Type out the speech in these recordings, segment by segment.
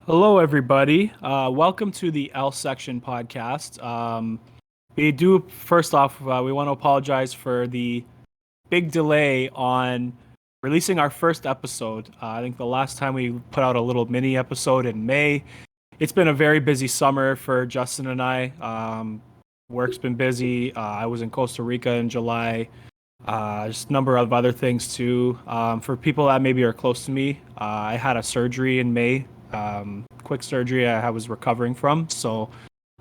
Hello, everybody. Welcome to the L Section podcast. We do, first off, we want to apologize for the big delay on releasing our first episode. I think the last time we put out a little mini episode in May. It's been a very busy summer for Justin and I. Work's been busy. I was in Costa Rica in July. Just a number of other things too. For people that maybe are close to me, I had a surgery in May. Quick surgery I was recovering from. So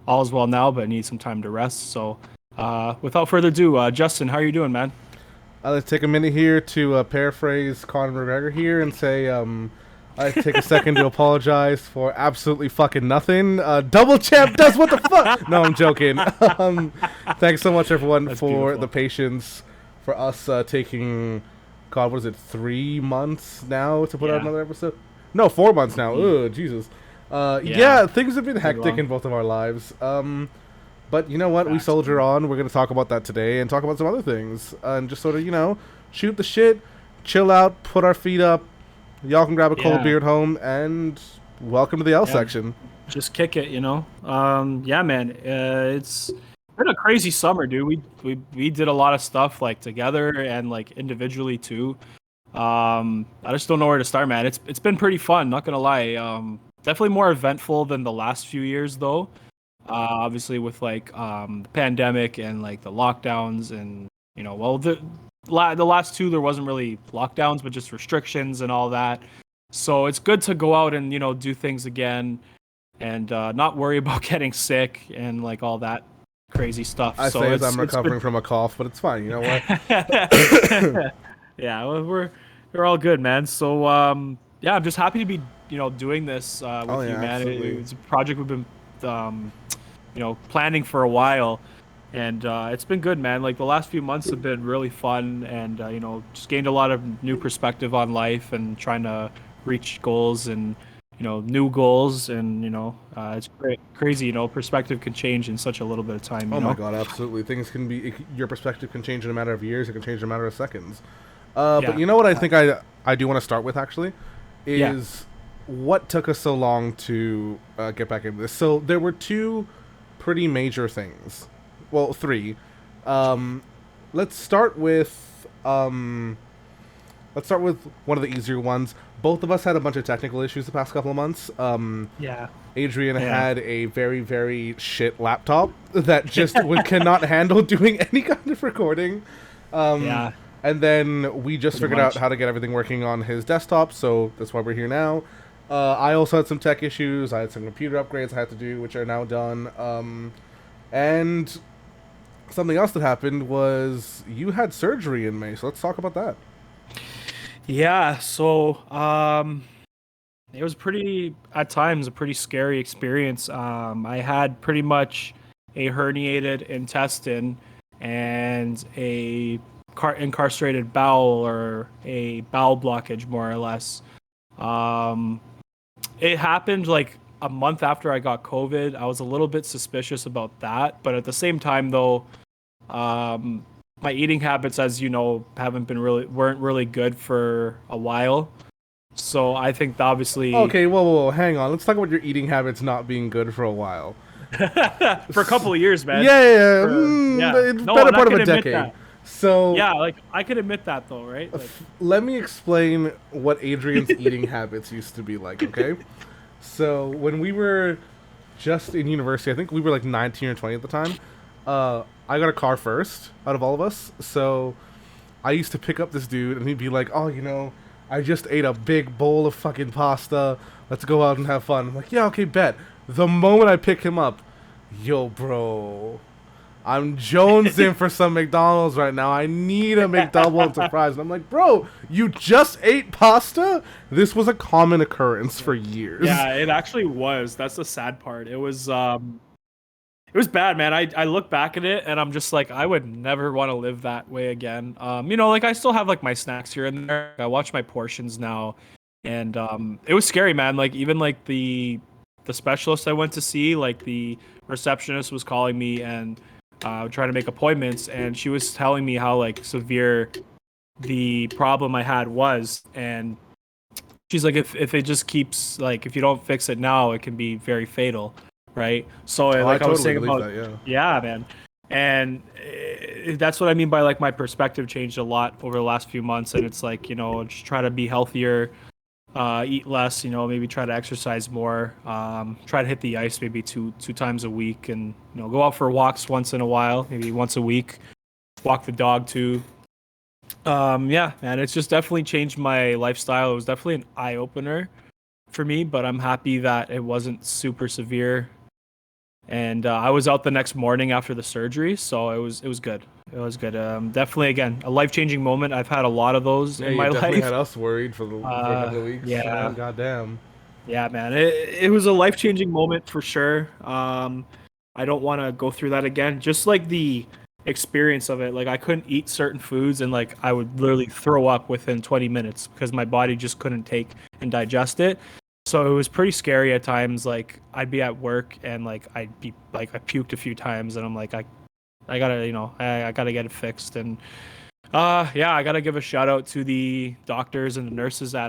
all is well now, but I need some time to rest. So without further ado, Justin, how are you doing, man? Let's take a minute here to paraphrase Conor McGregor here and say, I take a second to apologize for absolutely fucking nothing. Double champ does what the fuck? No, I'm joking. Thanks so much, everyone, That's for beautiful. the patience for us taking, God, what is it, 3 months now to put out Yeah. another episode? No, 4 months now. Ugh, Jesus. Yeah. Yeah, things have been Pretty hectic long. in both of our lives. But you know what? We Facts. soldier on. We're going to talk about that today and talk about some other things. And just sort of, shoot the shit, chill out, put our feet up. Y'all can grab a cold Yeah. beer at home, and welcome to the L Yeah. section. Just kick it. Yeah, man. It's been a crazy summer, dude. We did a lot of stuff like together and like individually too. I just don't know where to start, man. It's been pretty fun, not gonna lie. Definitely more eventful than the last few years, though. Obviously with like the pandemic and like the lockdowns and well the last two there wasn't really lockdowns, but just restrictions and all that. So it's good to go out and do things again and not worry about getting sick and like all that crazy stuff. I So say as it's I'm recovering from a cough, but it's fine. You know what? yeah, well, we're all good, man. So yeah, I'm just happy to be doing this Oh, with you, yeah, man. absolutely. It's a project we've been um, planning for a while, and it's been good, man. Like the last few months have been really fun, and just gained a lot of new perspective on life and trying to reach goals and new goals, and it's crazy. Perspective can change in such a little bit of time. Oh my god, absolutely. Things can be, your perspective can change in a matter of years. It can change in a matter of seconds. But Yeah. you know what I think I do want to start with, actually, Yeah. is what took us so long to get back into this. So there were two pretty major things. Well, three. Um, let's start with one of the easier ones. Both of us had a bunch of technical issues the past couple of months. Yeah. Adrian Yeah. had a very, very shit laptop that just cannot handle doing any kind of recording. Yeah. And then we just Pretty figured out much. how to get everything working on his desktop, so that's why we're here now. I also had some tech issues. I had some computer upgrades I had to do, which are now done. And something else that happened was you had surgery in May, so let's talk about that. Yeah, so it was pretty at times a pretty scary experience. I had pretty much a herniated intestine and a incarcerated bowel or a bowel blockage, more or less. Um, it happened like a month after I got COVID. I was a little bit suspicious about that, but at the same time, though, um, my eating habits, as you know, weren't really good for a while. So I think that obviously Okay, whoa, hang on. Let's talk about your eating habits not being good for a while. for a couple of years, man. Yeah, Yeah. it's No, better and I part of can a admit decade. that. So Yeah, like I can admit that though, right? Like, let me explain what Adrian's eating habits used to be like, okay? So when we were just in university, I think we were like 19 or 20 at the time. I got a car first out of all of us, so I used to pick up this dude, and he'd be like, "Oh, I just ate a big bowl of fucking pasta. Let's go out and have fun." I'm like, "Yeah, okay, bet." The moment I pick him up, yo, bro, I'm jonesing for some McDonald's right now. I need a McDouble and surprise. And I'm like, "Bro, you just ate pasta?" This was a common occurrence for years. yeah, it actually was. That's the sad part. It was bad, man. I look back at it and I'm just like, I would never want to live that way again. Like I still have like my snacks here and there. I watch my portions now, and it was scary, man. Like even like the specialist I went to see, like the receptionist was calling me and trying to make appointments, and she was telling me how like severe the problem I had was, and she's like, if it just keeps like if you don't fix it now, it can be very fatal, right? So Oh, I like I was totally saying believe about, that. Yeah. yeah, man, and that's what I mean by like my perspective changed a lot over the last few months, and it's like just try to be healthier, eat less, maybe try to exercise more, try to hit the ice maybe two times a week, and go out for walks once in a while, maybe once a week, walk the dog too. Yeah, man, it's just definitely changed my lifestyle. It was definitely an eye opener for me, but I'm happy that it wasn't super severe. And I was out the next morning after the surgery, so it was good. It was good. Definitely, again, a life changing moment. I've had a lot of those Yeah, in you my definitely life. had us worried for a couple of weeks. Yeah, Goddamn. yeah, man. It was a life changing moment for sure. I don't want to go through that again. Just like the experience of it, like I couldn't eat certain foods, and like I would literally throw up within 20 minutes because my body just couldn't take and digest it. So it was pretty scary at times. Like I'd be at work and like I'd be like I puked a few times, and I'm like I gotta I gotta get it fixed. And yeah, I gotta give a shout out to the doctors and the nurses at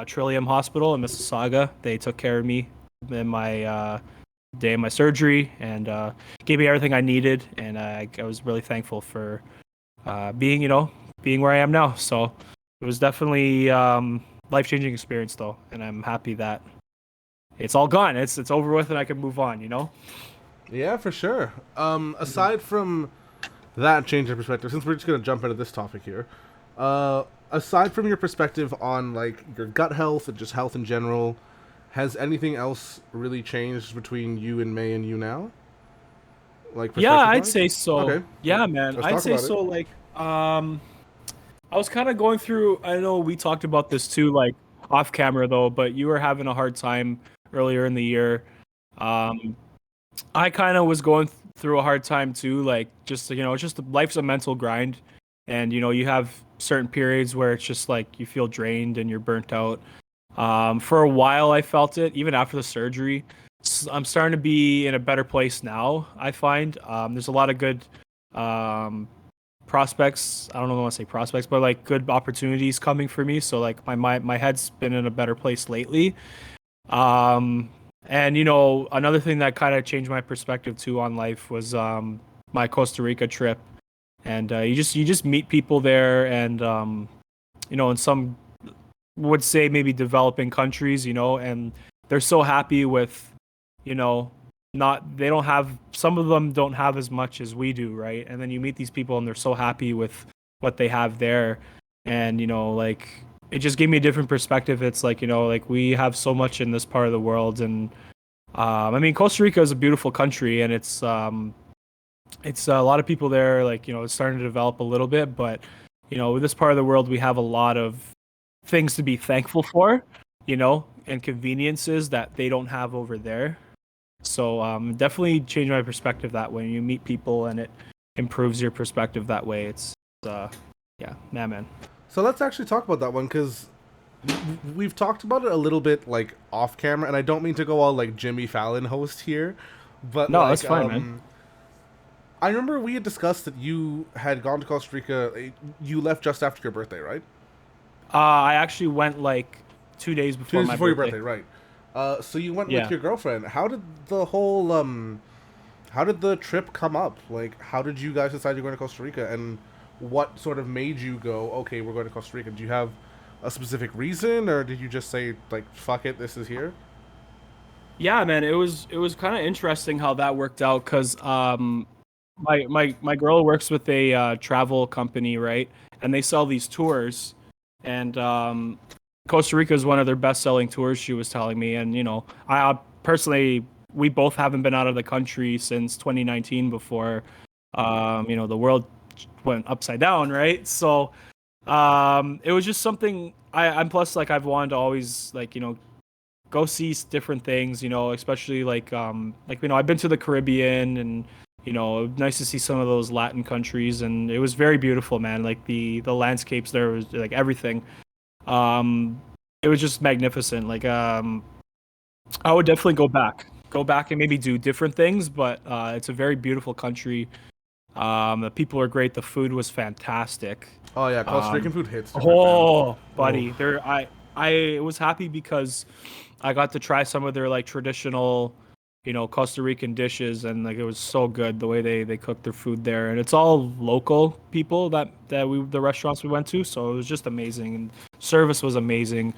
Trillium Hospital in Mississauga. They took care of me in my day of my surgery and gave me everything I needed, and I was really thankful for being being where I am now. So it was definitely life changing experience though, and I'm happy that it's all gone. It's over with, and I can move on. Yeah, for sure. Aside from that change of perspective, since we're just gonna jump into this topic here, aside from your perspective on like your gut health and just health in general, has anything else really changed between you and May and you now? Like Yeah, perspective I'd wise? say so. Okay, Yeah, man, let's I'd talk say about it. so. Like, I was kind of going through. I know we talked about this too, like off camera though. But you were having a hard time earlier in the year. Um, I kind of was going through a hard time too. Like, just it's just life's a mental grind, and you have certain periods where it's just like you feel drained and you're burnt out. For a while, I felt it even after the surgery. I'm starting to be in a better place now. I find there's a lot of good um, prospects. I don't know if I want to say prospects, but like good opportunities coming for me. So like my head's been in a better place lately. Um, and another thing that kind of changed my perspective too on life was my Costa Rica trip. And you just meet people there, and in some would say maybe developing countries, and they're so happy with, you know, not they don't have some of them don't have as much as we do, right? And then you meet these people and they're so happy with what they have there, and like it just gave me a different perspective. It's like like we have so much in this part of the world, and I mean Costa Rica is a beautiful country, and it's a lot of people there. Like it's starting to develop a little bit, but with this part of the world, we have a lot of things to be thankful for, and conveniences that they don't have over there. So definitely change my perspective that way. You meet people and it improves your perspective that way. It's uh, yeah, nah, man. So let's actually talk about that one because we've talked about it a little bit like off camera, and I don't mean to go all like Jimmy Fallon host here, but No, that's like fine, man. I remember we had discussed that you had gone to Costa Rica. You left just after your birthday, right? I actually went like 2 days 2 before days my before your birthday. birthday, right? So you went with Yeah. your girlfriend. How did the whole how did the trip come up? Like, how did you guys decide you're going to Costa Rica, and what sort of made you go, okay, we're going to Costa Rica? Do you have a specific reason, or did you just say like, fuck it, this is here? Yeah, man, it was kind of interesting how that worked out because my girl works with a travel company, right? And they sell these tours, and Costa Rica is one of their best selling tours. She was telling me, and I personally we both haven't been out of the country since 2019 before the world went upside down, right? So it was just something I'm plus like I've wanted to always like go see different things, especially like I've been to the Caribbean, and nice to see some of those Latin countries, and it was very beautiful, man. Like the landscapes there was like everything. Um it was just magnificent. Like I would definitely go back. Go back and maybe do different things, but it's a very beautiful country. The people are great. The food was fantastic. Oh yeah, Costa Rican Um, food hits different, man. oh, Oh, buddy, there I was happy because I got to try some of their like traditional, Costa Rican dishes, and like it was so good the way they cook their food there, and it's all local people that the restaurants we went to, so it was just amazing, and service was amazing.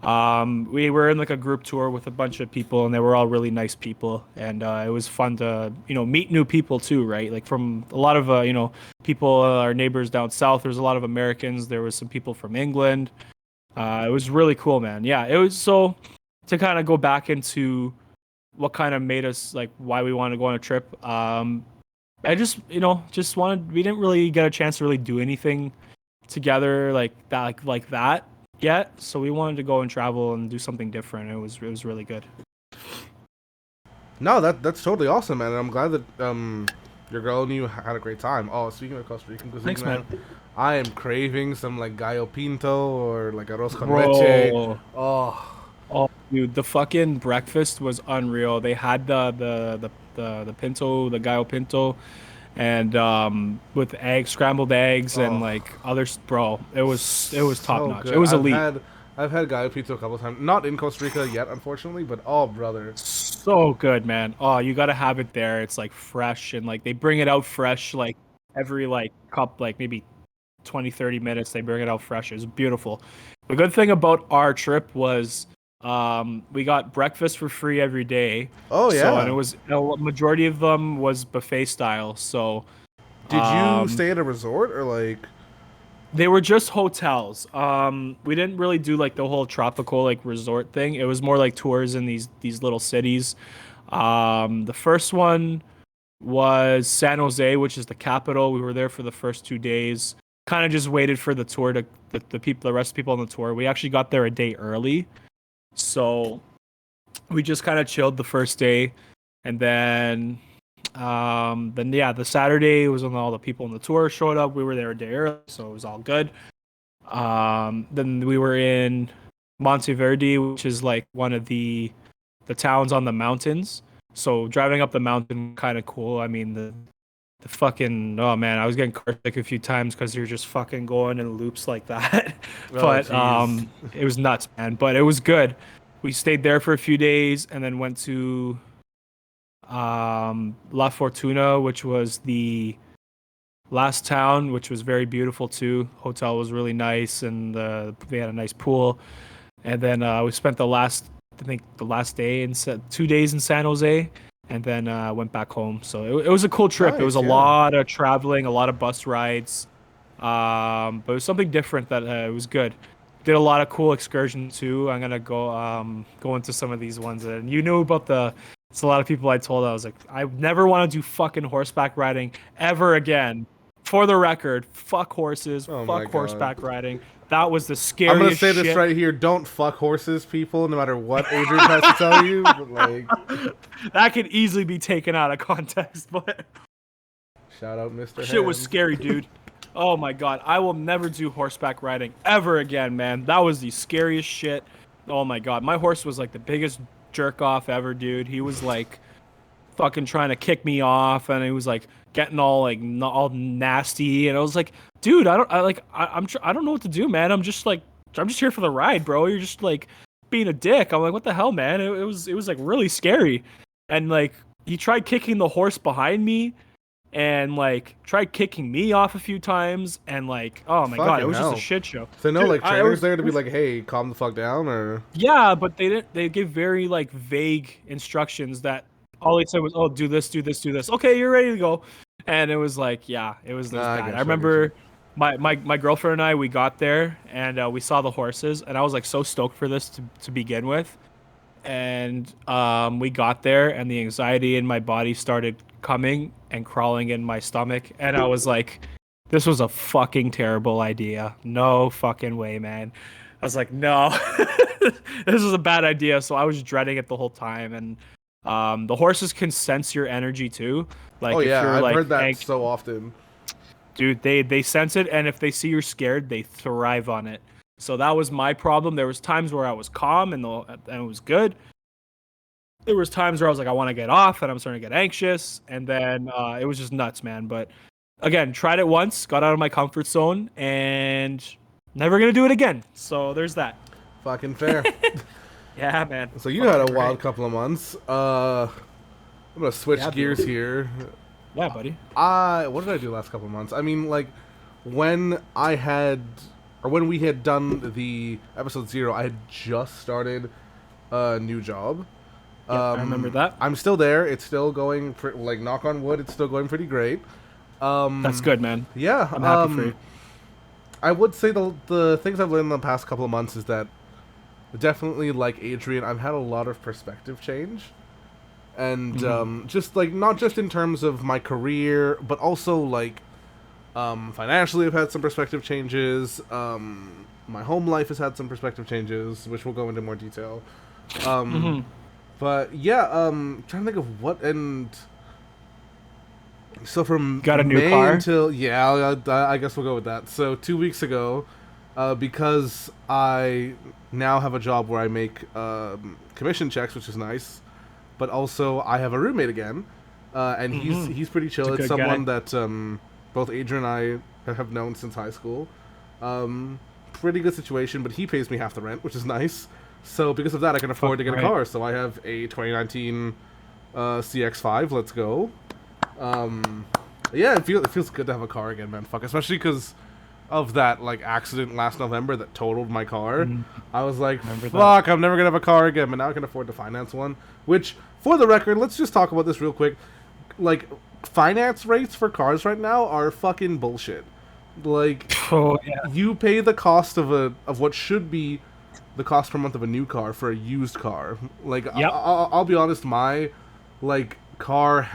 We were in like a group tour with a bunch of people, and they were all really nice people, and it was fun to meet new people too, right? Like from a lot of people, our neighbors down south. There's a lot of Americans. There was some people from England. It was really cool, man. Yeah, it was so to kind of go back into what kind of made us like why we wanted to go on a trip. I just wanted. We didn't really get a chance to really do anything together like that yet, so we wanted to go and travel and do something different. It was really good. No, that's totally awesome, man. And I'm glad that your girl and you had a great time. Oh, speaking of Costa Rican cuisine, Thanks, man. I am craving some like gallo pinto or like arroz con Bro. leche. Oh, Oh, dude, the fucking breakfast was unreal. They had the pinto, the gallo pinto, and with scrambled eggs, and oh, like others. Bro, it was top so notch. good. It was elite. I've had gallo pinto a couple of times. Not in Costa Rica yet, unfortunately, but oh, brother. So good, man. Oh, you gotta have it there. It's like fresh, and like they bring it out fresh like every like cup, like maybe 20-30 minutes. They bring it out fresh. It was beautiful. The good thing about our trip was we got breakfast for free every day. Oh So, and it yeah. was a majority of them was buffet style. So Did you um stay at a resort or like? they were just hotels. We didn't really do like the whole tropical like resort thing. It was more like tours in these little cities. The first one was San Jose, which is the capital. We were there for the first 2 days. Kind of just waited for the tour to the rest of the people on the tour. We actually got there a day early, so we just kind of chilled the first day, and then yeah, the Saturday was when all the people on the tour showed up. We were there a day early, so it was all good. Then we were in Monteverde, which is like one of the towns on the mountains. So driving up the mountain kind of cool. I mean the fucking oh man, I was getting car sick a few times because you're just fucking going in loops like that. Oh But jeez. it was nuts, man. But it was good. We stayed there for a few days and then went to La Fortuna, which was the last town, which was very beautiful too. Hotel was really nice, and they had a nice pool. And then we spent I think the last day in 2 days in San Jose, and then went back home. So it was a cool trip. It was Nice, a yeah. lot of traveling, a lot of bus rides, but it was something different that it was good. Did a lot of cool excursions too. I'm gonna go into some of these ones, and you knew about the. It's a lot of people I told. I was like, I never want to do fucking horseback riding ever again. For the record, fuck horses, Oh my fuck god. horseback riding. That was the I'm gonna scariest say this shit. right here. Don't fuck horses, people. No matter what Adrian tries to tell you, but like, That could easily be taken out of context, but shout out Mr. shit was Ham. scary, dude. Oh my god, I will never do horseback riding ever again, man. That was the scariest shit. Oh my god, my horse was like the biggest jerk off ever, dude. He was like fucking trying to kick me off, and he was like getting all like all nasty, and I was like, dude, I don't know what to do, man. I'm just here for the ride, bro. You're just like being a dick. I'm like, what the hell, man? It was like really scary, and like he tried kicking the horse behind me, and like tried kicking me off a few times, and like oh my god, it Fucking was just a hell. shit show, So no dude. like trainers there to be like, hey, calm the fuck down, or Yeah, but they didn't. They gave very like vague instructions that all they said was, "Oh, do this, do this, do this." Okay, you're ready to go. And it was like, yeah, it was nah, I bad. I get you, I get you. remember my girlfriend and I, we got there and we saw the horses, and I was like so stoked for this to begin with. And we got there, and the anxiety in my body started coming and crawling in my stomach, and I was like, this was a fucking terrible idea. No fucking way, man. I was like, no, this was a bad idea. So I was dreading it the whole time. And the horses can sense your energy too. Oh Like if yeah, you're I've like, heard that so often. dude, they sense it, and if they see you're scared, they thrive on it. So that was my problem. There was times where I was calm and it was good. There was times where I was like, I want to get off, and I'm starting to get anxious, and then it was just nuts, man. But again, tried it once, got out of my comfort zone, and never gonna do it again. So there's that. Fucking fair. Yeah, man. So you had a Fucking wild right. couple of months. I'm gonna switch Yeah, gears bro. here. Yeah, buddy. I what did I do last couple of months? I mean, like when I had or when we had done the episode 0, I had just started a new job. Yep, I remember that. I'm still there. It's still going like knock on wood. It's still going pretty great. That's good, man. Yeah. I'm happy for you. I would say the things I've learned in the past couple of months is that definitely like Adrian, I've had a lot of perspective change, and Hmm. just like not just in terms of my career, but also like financially, I've had some perspective changes. My home life has had some perspective changes, which we'll go into more detail. Um, Hmm. but yeah, trying to think of what and so from Got a new May car? until I guess we'll go with that. So 2 weeks ago, because I now have a job where I make commission checks, which is nice, but also I have a roommate again, and Hmm. he's pretty It's chill. a It's good guy. someone that both Adrian and I have known since high school. Pretty good situation, but he pays me half the rent, which is nice. So because of that, I can afford to Fucking get a right. car. So I have a 2019 CX-5. Let's go. Um, yeah, it feels good to have a car again, man. Fuck, especially because of that like accident last November that totaled my car. Mhm. I was like, Remember that. fuck, I'm never gonna have a car again. But now I can afford to finance one. Which, for the record, let's just talk about this real quick. Like, finance rates for cars right now are fucking bullshit. Like, Oh yeah. you pay the cost of what should be the cost per month of a new car for a used car. Like Yep. I'll be honest, my like car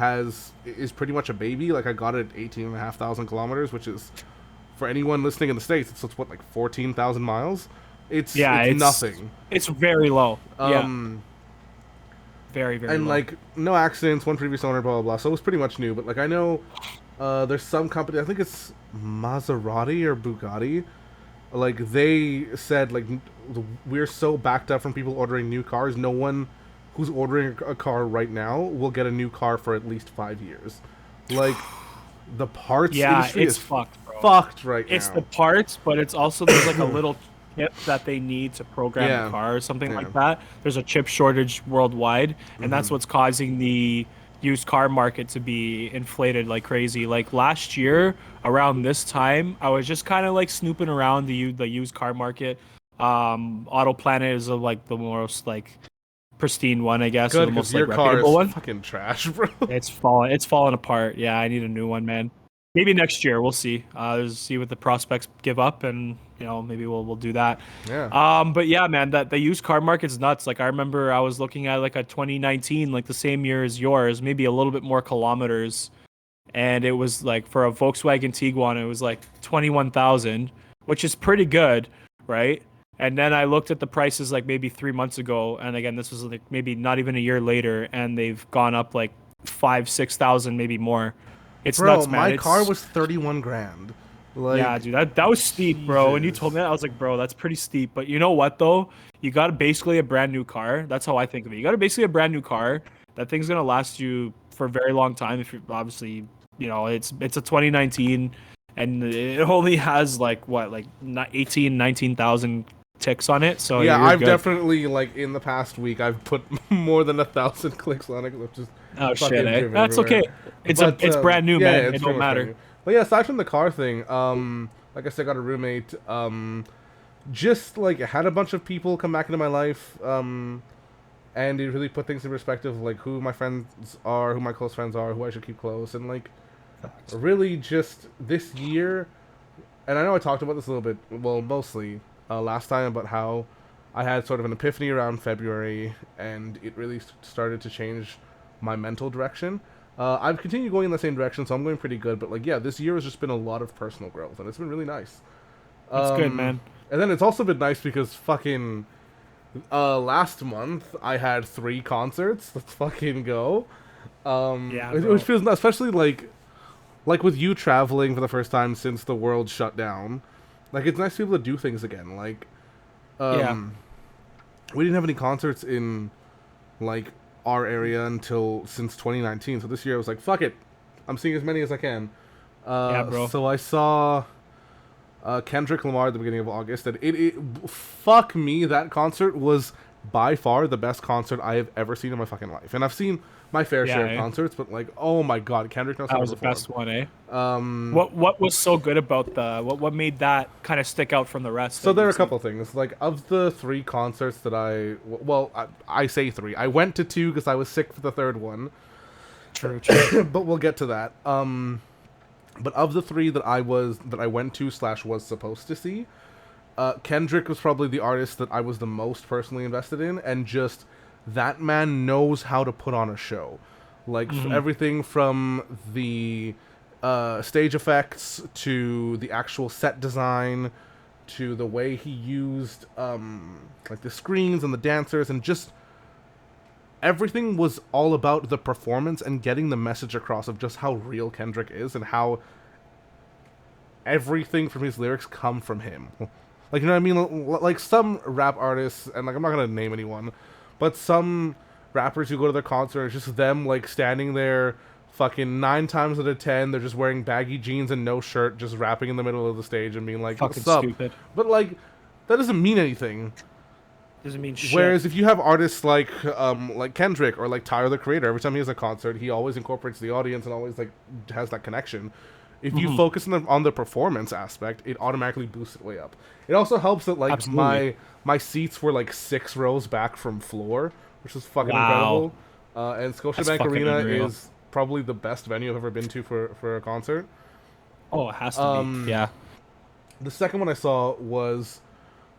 is pretty much a baby. Like I got it at 18,500 kilometers, which is for anyone listening in the states, it's what like 14,000 miles. Yeah, It's nothing. it's very low. Yeah, Um, very very and low. like no accidents, one previous owner, blah blah blah. So it was pretty much new. But like I know, there's some company. I think it's Maserati or Bugatti. Like they said, like we're so backed up from people ordering new cars. No one who's ordering a car right now will get a new car for at least 5 years. Like the parts Yeah, industry it's is fucked, bro. fucked right It's the now. parts, but it's also there's like a little chip that they need to program the Yeah, car or something yeah. like that. There's a chip shortage worldwide, and that's what's causing the used car market to be inflated like crazy. Like last year around this time, I was just kind of like snooping around the used car market. Auto Planet is like the most like pristine one, I guess, or Good, the because most like your car reputable is one. fucking trash, bro. It's fallen apart. Yeah, I need a new one, man. Maybe next year we'll see. See what the prospects give up, and maybe we'll do that. Yeah. But yeah, man, that the used car market's nuts. Like I remember I was looking at like a 2019, like the same year as yours, maybe a little bit more kilometers, and it was like for a Volkswagen Tiguan, it was like 21,000, which is pretty good, right? And then I looked at the prices like maybe 3 months ago, and again, this was like maybe not even a year later, and they've gone up like 5, 6,000, maybe more. It's Bro, nuts, man. my car It's was 31 grand. Yeah, Like dude, that was steep, bro. When you told me Jesus. that, I was like, bro, that's pretty steep. But you know what though? You got basically a brand new car. That's how I think of it. You got basically a brand new car. That thing's gonna last you for a very long time. If you obviously, it's a 2019, and it only has like what, like 18, 19,000 ticks on it. So Yeah, you're I've good. definitely like in the past week I've put more than 1,000 clicks on it 'cause I've just Oh shit, fucking eh? driven That's everywhere. okay. It's a But it's brand new, yeah, yeah, man. it's It pretty don't much brand new. matter. But yeah, aside from the car thing, like I said, I got a roommate. Just like had a bunch of people come back into my life. And it really put things in perspective, like who my friends are, who my close friends are, who I should keep close, and like really just this year. And I know I talked about this a little bit, well, mostly last time about how I had sort of an epiphany around February, and it really started to change my mental direction. I've continued going in the same direction, so I'm going pretty good. But like, yeah, this year has just been a lot of personal growth, and it's been really nice. That's good, Um, man. and then it's also been nice because fucking last month I had 3 concerts. Let's fucking go. Yeah, Which bro. feels nice, especially like with you traveling for the first time since the world shut down. Like it's nice to be able to do things again. Like Yeah. um, we didn't have any concerts in like our area until since 2019. So this year I was like, fuck it, I'm seeing as many as I can. Yeah, bro. So I saw Kendrick Lamar at the beginning of August, and fuck me, that concert was by far the best concert I have ever seen in my fucking life. And I've seen my fair share of concerts, but like, oh my god, Kendrick knows how That to was the perform. best one, eh? What was so good about what made that kind of stick out from the rest? So there are a couple things. Like, of the 3 concerts that I say 3. I went to 2 because I was sick for the third one. True. But we'll get to that. But of the 3 that I went to / was supposed to see, Kendrick was probably the artist that I was the most personally invested in, and just that man knows how to put on a show. Like, everything from the stage effects to the actual set design to the way he used like the screens and the dancers, and just everything was all about the performance and getting the message across of just how real Kendrick is and how everything from his lyrics come from him. Like, you know what I mean? Like, some rap artists, and like, I'm not gonna name anyone, but some rappers who go to their concert, it's just them like standing there fucking 9 times out of 10, they're just wearing baggy jeans and no shirt, just rapping in the middle of the stage and being like, fucking what's up? stupid. But like, that doesn't mean anything. Doesn't mean shit. Whereas if you have artists like Kendrick or like Tyler the Creator, every time he has a concert, he always incorporates the audience and always like has that connection. If you focus on the performance aspect, it automatically boosts it way up. It also helps that like Absolutely. my seats were like 6 rows back from floor, which is fucking Wow. incredible. And Scotiabank fucking Arena unreal. is probably the best venue I've ever been to for a concert. Oh, it has to be. Yeah. The second one I saw was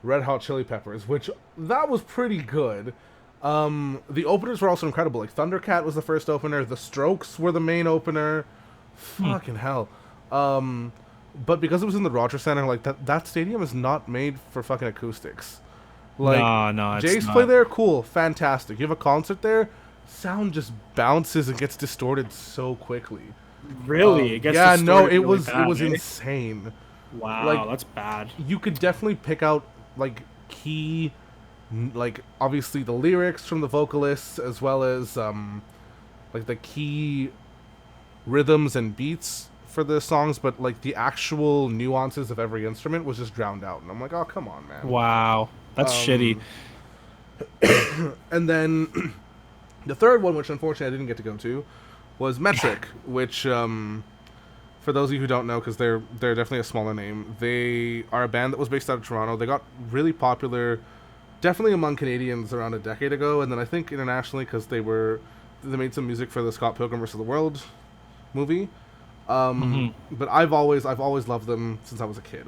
Red Hot Chili Peppers, which that was pretty good. The openers were also incredible. Like, Thundercat was the first opener. The Strokes were the main opener. Fucking hell. But because it was in the Rogers Center, like that stadium is not made for fucking acoustics. Like, No, it's Jays not. play there, cool, fantastic. You have a concert there, sound just bounces and gets distorted so quickly. Really? It gets Yeah, no, distorted it really was bad, eh? insane. Wow, like- that's bad. You could definitely pick out like key, like obviously the lyrics from the vocalists as well as like the key rhythms and beats for the songs, but like the actual nuances of every instrument was just drowned out, and I'm like, oh, come on, man. Wow, that's shitty. And then the third one, which unfortunately I didn't get to go to, was Metric, which for those of you who don't know, because they're definitely a smaller name, they are a band that was based out of Toronto. They got really popular, definitely among Canadians around a decade ago, and then I think internationally because they made some music for the Scott Pilgrim vs. the World movie. But I've always loved them since I was a kid.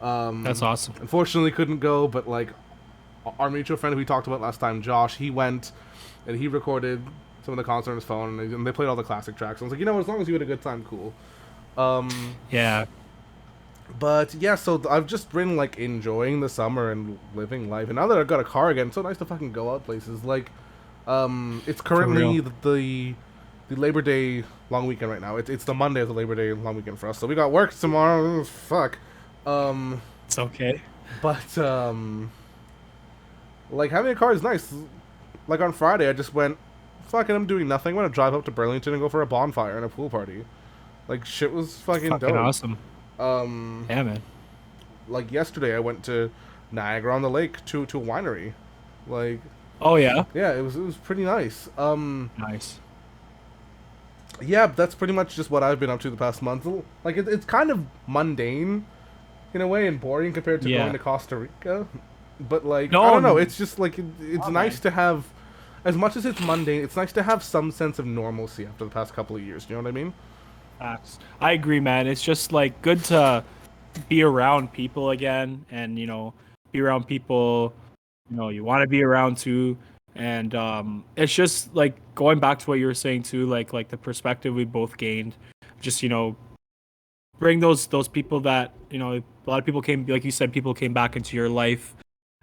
That's awesome. Unfortunately, couldn't go, but like our mutual friend who we talked about last time, Josh, he went and he recorded some of the concert on his phone, and they played all the classic tracks. I was like, as long as you had a good time, cool. Yeah. But yeah, so I've just been like enjoying the summer and living life. And now that I've got a car again, it's so nice to fucking go out places. Like, it's currently the Labor Day long weekend right now. It's the Monday of the Labor Day long weekend for us. So we got work tomorrow. Fuck. It's okay. But like having a car is nice. Like on Friday, I just went, fucking, I'm doing nothing. I'm gonna drive up to Burlington and go for a bonfire and a pool party. Like, shit was fucking dope. Awesome. Yeah, man. Like yesterday, I went to Niagara on the Lake to a winery. Like, Oh yeah. yeah, it was pretty nice. Nice. Yeah, that's pretty much just what I've been up to the past month. Like, it's kind of mundane in a way and boring compared to going to Costa Rica. But like, No, I don't know. I'm- It's just like it's nice to have, as much as it's mundane, it's nice to have some sense of normalcy after the past couple of years. You know what I mean? Facts. I agree, man. It's just like good to be around people again, and be around people you want to be around too. And it's just like going back to what you were saying too, like the perspective we both gained. Just bring those people that a lot of people came, like you said, people came back into your life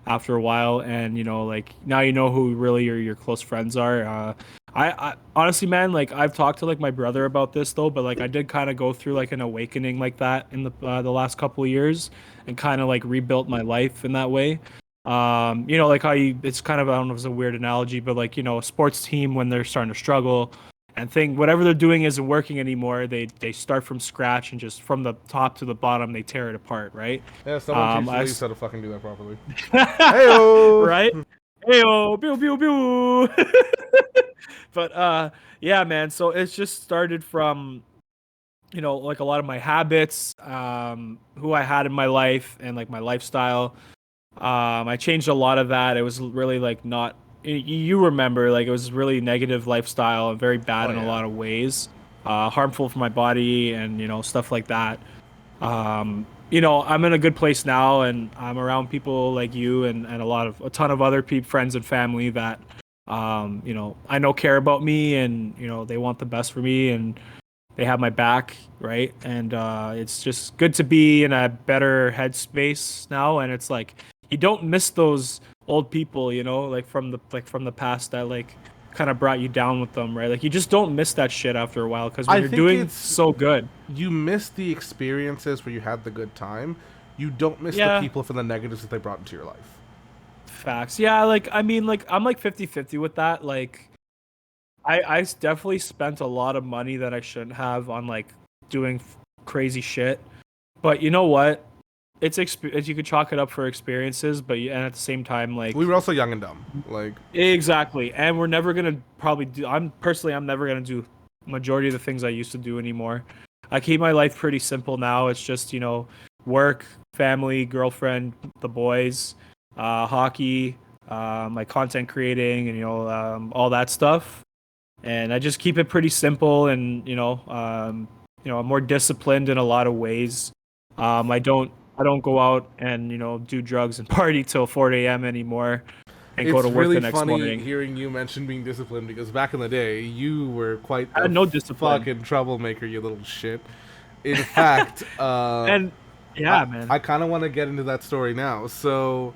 after a while, and like now who really your close friends are. I honestly, man, like I've talked to like my brother about this though, but like I did kind of go through like an awakening like that in the last couple of years, and kind of like rebuilt my life in that way. Like how it's kind of, I don't know if it's a weird analogy, but like a sports team when they're starting to struggle, and think whatever they're doing isn't working anymore. They start from scratch and just from the top to the bottom they tear it apart, right? Yeah, someone teach the I Leafs how to fucking do that properly. Heyo! right? Heyo, pew pew pew. But yeah, man. So it's just started from like a lot of my habits, who I had in my life, and like my lifestyle. I changed a lot of that. It was really like not. You remember, like it was really negative lifestyle and very bad Oh, in a yeah. lot of ways, harmful for my body and stuff like that. I'm in a good place now, and I'm around people like you and a ton of other friends and family that, I know care about me, and they want the best for me, and they have my back, right? And it's just good to be in a better headspace now, and it's like you don't miss those old people, like from the past that like kind of brought you down with them, right? Like you just don't miss that shit after a while because when I you're think doing it's so good. you miss the experiences where you had the good time. You don't miss the Yeah. people for the negatives that they brought into your life. Facts. Yeah, like I mean, like I'm like 50-50 with that. Like I definitely spent a lot of money that I shouldn't have on like doing crazy shit. But you know what? You could chalk it up for experiences, but and at the same time, like We were also young and dumb. Like, exactly. And we're never gonna probably do. I'm never gonna do majority of the things I used to do anymore. I keep my life pretty simple now. It's just work, family, girlfriend, the boys, hockey, my content creating, and all that stuff. And I just keep it pretty simple, and I'm more disciplined in a lot of ways. I don't go out and do drugs and party till 4 a.m. anymore, and go it's to work really the next funny morning. hearing you mention being disciplined because back in the day, you were quite I a had no discipline. fucking troublemaker, you little shit. In fact, And yeah, man. I kind of want to get into that story now. So,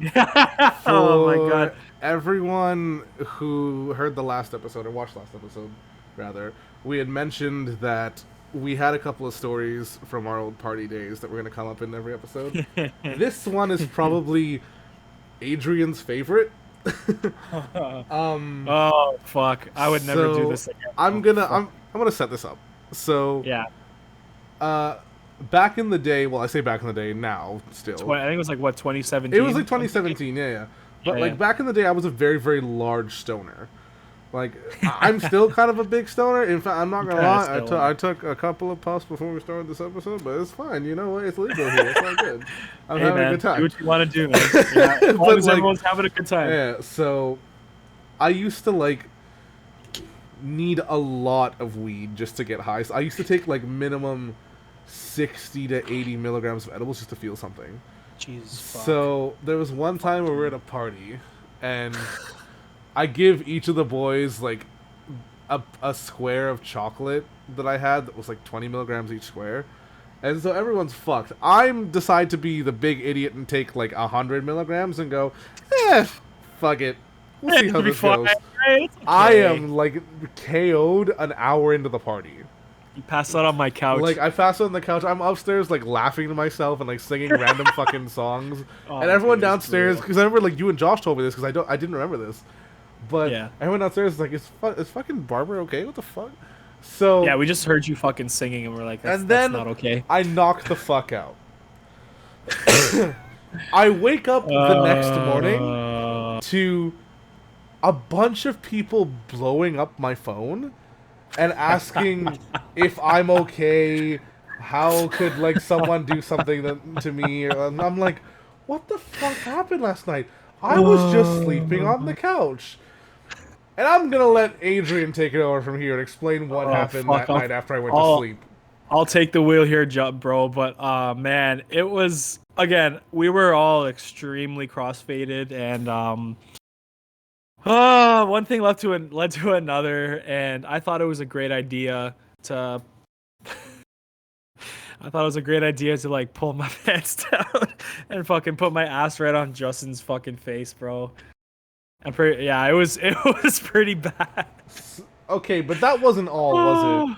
Oh my god. for everyone who heard the last episode or watched last episode, rather, we had mentioned that we had a couple of stories from our old party days that were going to come up in every episode. This one is probably Adrian's favorite. Oh fuck! I would never do So, this again. I'm gonna set this up. So, Yeah. back in the day, well, I say back in the day now, still. I think it was like what 2017. It was like 2017, yeah. But Yeah, like yeah. back in the day, I was a very, very large stoner. Like I'm still kind of a big stoner. In fact, I'm not gonna Yeah, lie. still. I took a couple of puffs before we started this episode, but it's fine. You know what? It's legal here. It's all good. I'm Hey having man, a good time. do what you want to do, man. Yeah, as long But, as like, everyone's having a good time. Yeah. So I used to like need a lot of weed just to get high. So I used to take like minimum 60 to 80 milligrams of edibles just to feel something. Jesus. Fuck. So there was one time where we were at a party, and I give each of the boys like a square of chocolate that I had that was like 20 milligrams each square, and so everyone's fucked. I'm decide to be the big idiot and take like 100 milligrams and go, fuck it, we'll see how It'll be this fine. goes. Hey, it's I okay. am like KO'd an hour into the party. You passed out on my couch. Like I passed out on the couch. I'm upstairs like laughing to myself and like singing random fucking songs. Oh, And everyone dude, it's downstairs, brutal. because I remember like you and Josh told me this because I didn't remember this. But Yeah. everyone downstairs is like, is fucking Barbara okay? What the fuck? So Yeah, we just heard you fucking singing, and we're like, that's, and then that's not okay. I knocked the fuck out. I wake up the next morning to a bunch of people blowing up my phone and asking if I'm okay. How could like someone do something to me? And I'm like, what the fuck happened last night? I was just sleeping on the couch. And I'm gonna let Adrian take it over from here and explain what happened fuck, that night after I went I'll- to sleep. I'll take the wheel here, bro. But man, it was again. We were all extremely crossfaded, and one thing led to another, and I thought it was a great idea to. I thought it was a great idea to like pull my pants down and fucking put my ass right on Justin's fucking face, bro. Yeah, it was pretty bad. Okay, but that wasn't all, was it?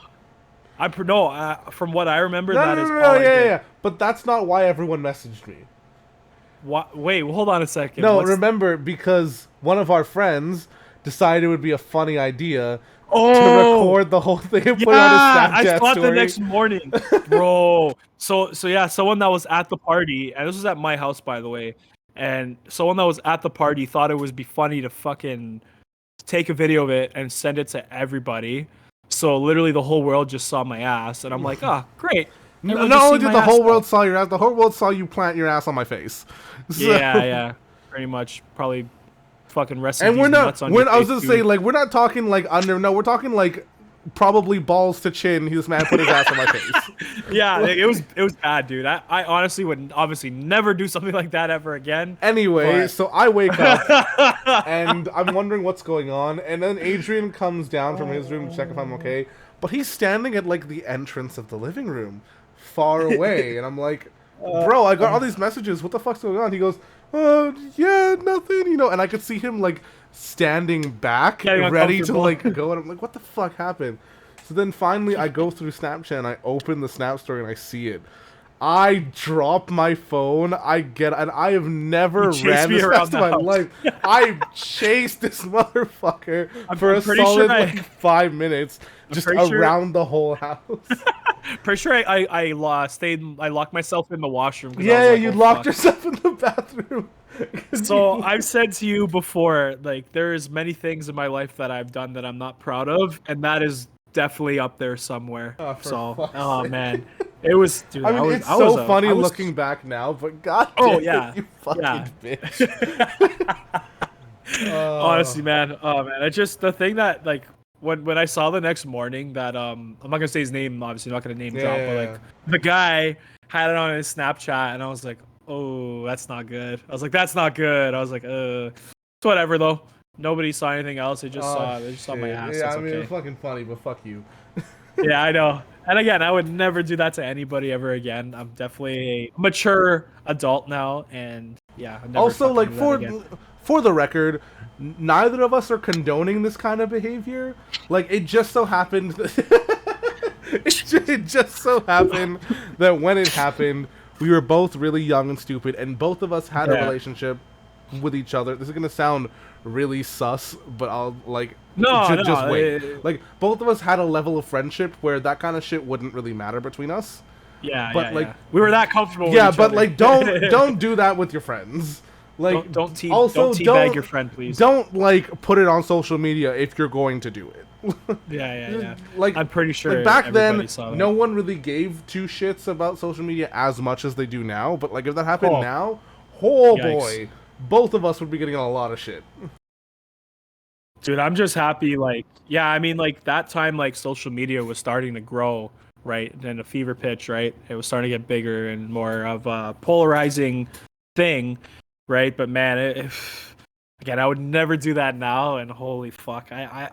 From what I remember, No, that no, is no, all no, I yeah, did. yeah. But that's not why everyone messaged me. Wait, hold on a second. No, remember, because one of our friends decided it would be a funny idea to Oh, record the whole thing and put it on his yeah, I Snapchat saw it the story. next morning, bro. So yeah, someone that was at the party, and this was at my house, by the way, and someone that was at the party thought it would be funny to fucking take a video of it and send it to everybody. So literally the whole world just saw my ass, and I'm like, ah, great. Everyone Not just only see did my the ass whole now. world saw your ass, the whole world saw you plant your ass on my face. So, Yeah, pretty much, probably fucking resting and these nuts on your I was face, gonna say, too. like, we're not talking like under. No, we're talking like probably balls to chin. This man put his ass on my face. Yeah, it was bad, dude. I honestly would obviously never do something like that ever again. Anyway, But so I wake up and I'm wondering what's going on, and then Adrian comes down from his room to check if I'm okay. But he's standing at like the entrance of the living room, far away, and I'm like, bro, I got all these messages. What the fuck's going on? He goes, yeah, nothing, And I could see him like standing back, Getting ready to uncomfortable. like go, and I'm like, what the fuck happened? So then finally, I go through Snapchat and I open the Snap story and I see it. I drop my phone. And I have never chased ran me this around fast in the my house. life. I chased this motherfucker for I'm a pretty solid sure I- like 5 minutes, just pretty sure- around the whole house. pretty sure I locked myself in the washroom. 'Cause I Yeah, was like, you "Oh, locked fuck." yourself in the bathroom. So I've said to you before, like there's many things in my life that I've done that I'm not proud of, and that is definitely up there somewhere. Oh, for So, fuck's oh sake. man, it was, dude. I mean, was, it's I so was funny I was- looking back now, but god Oh, damn it, yeah. you fucking Yeah. bitch. Honestly, man. Oh man, it's just the thing that like when I saw the next morning that I'm not gonna say his name, obviously not gonna name drop, but Yeah. like the guy had it on his Snapchat, and I was like, oh, that's not good. I was like, that's not good. I was like, it's whatever though. Nobody saw anything else. They just saw my shit. ass. Yeah, It's I mean, okay. it's fucking funny, but fuck you. Yeah, I know. And again, I would never do that to anybody ever again. I'm definitely a mature adult now, and yeah. I'd never Also, fucking like do that again. for the record, neither of us are condoning this kind of behavior. Like, it just so happened. It just so happened that when it happened, we were both really young and stupid, and both of us had a Yeah. relationship with each other. This is gonna sound really sus, but I'll like No, just no, wait. Like, both of us had a level of friendship where that kind of shit wouldn't really matter between us. Yeah, but, yeah, like- yeah. We were that comfortable. Yeah, with each but other. like, don't do that with your friends. Like, don't also teabag your friend, please. Don't like put it on social media if you're going to do it. Yeah. Like, I'm pretty sure like back then, everybody saw that. no one really gave two shits about social media as much as they do now. But like, if that happened Oh. now, oh Yikes. boy, both of us would be getting a lot of shit. Dude, I'm just happy. Like, yeah, I mean, like that time, like social media was starting to grow, right? And a fever pitch, right? It was starting to get bigger and more of a polarizing thing, right? But man, again, I would never do that now. And holy fuck, man,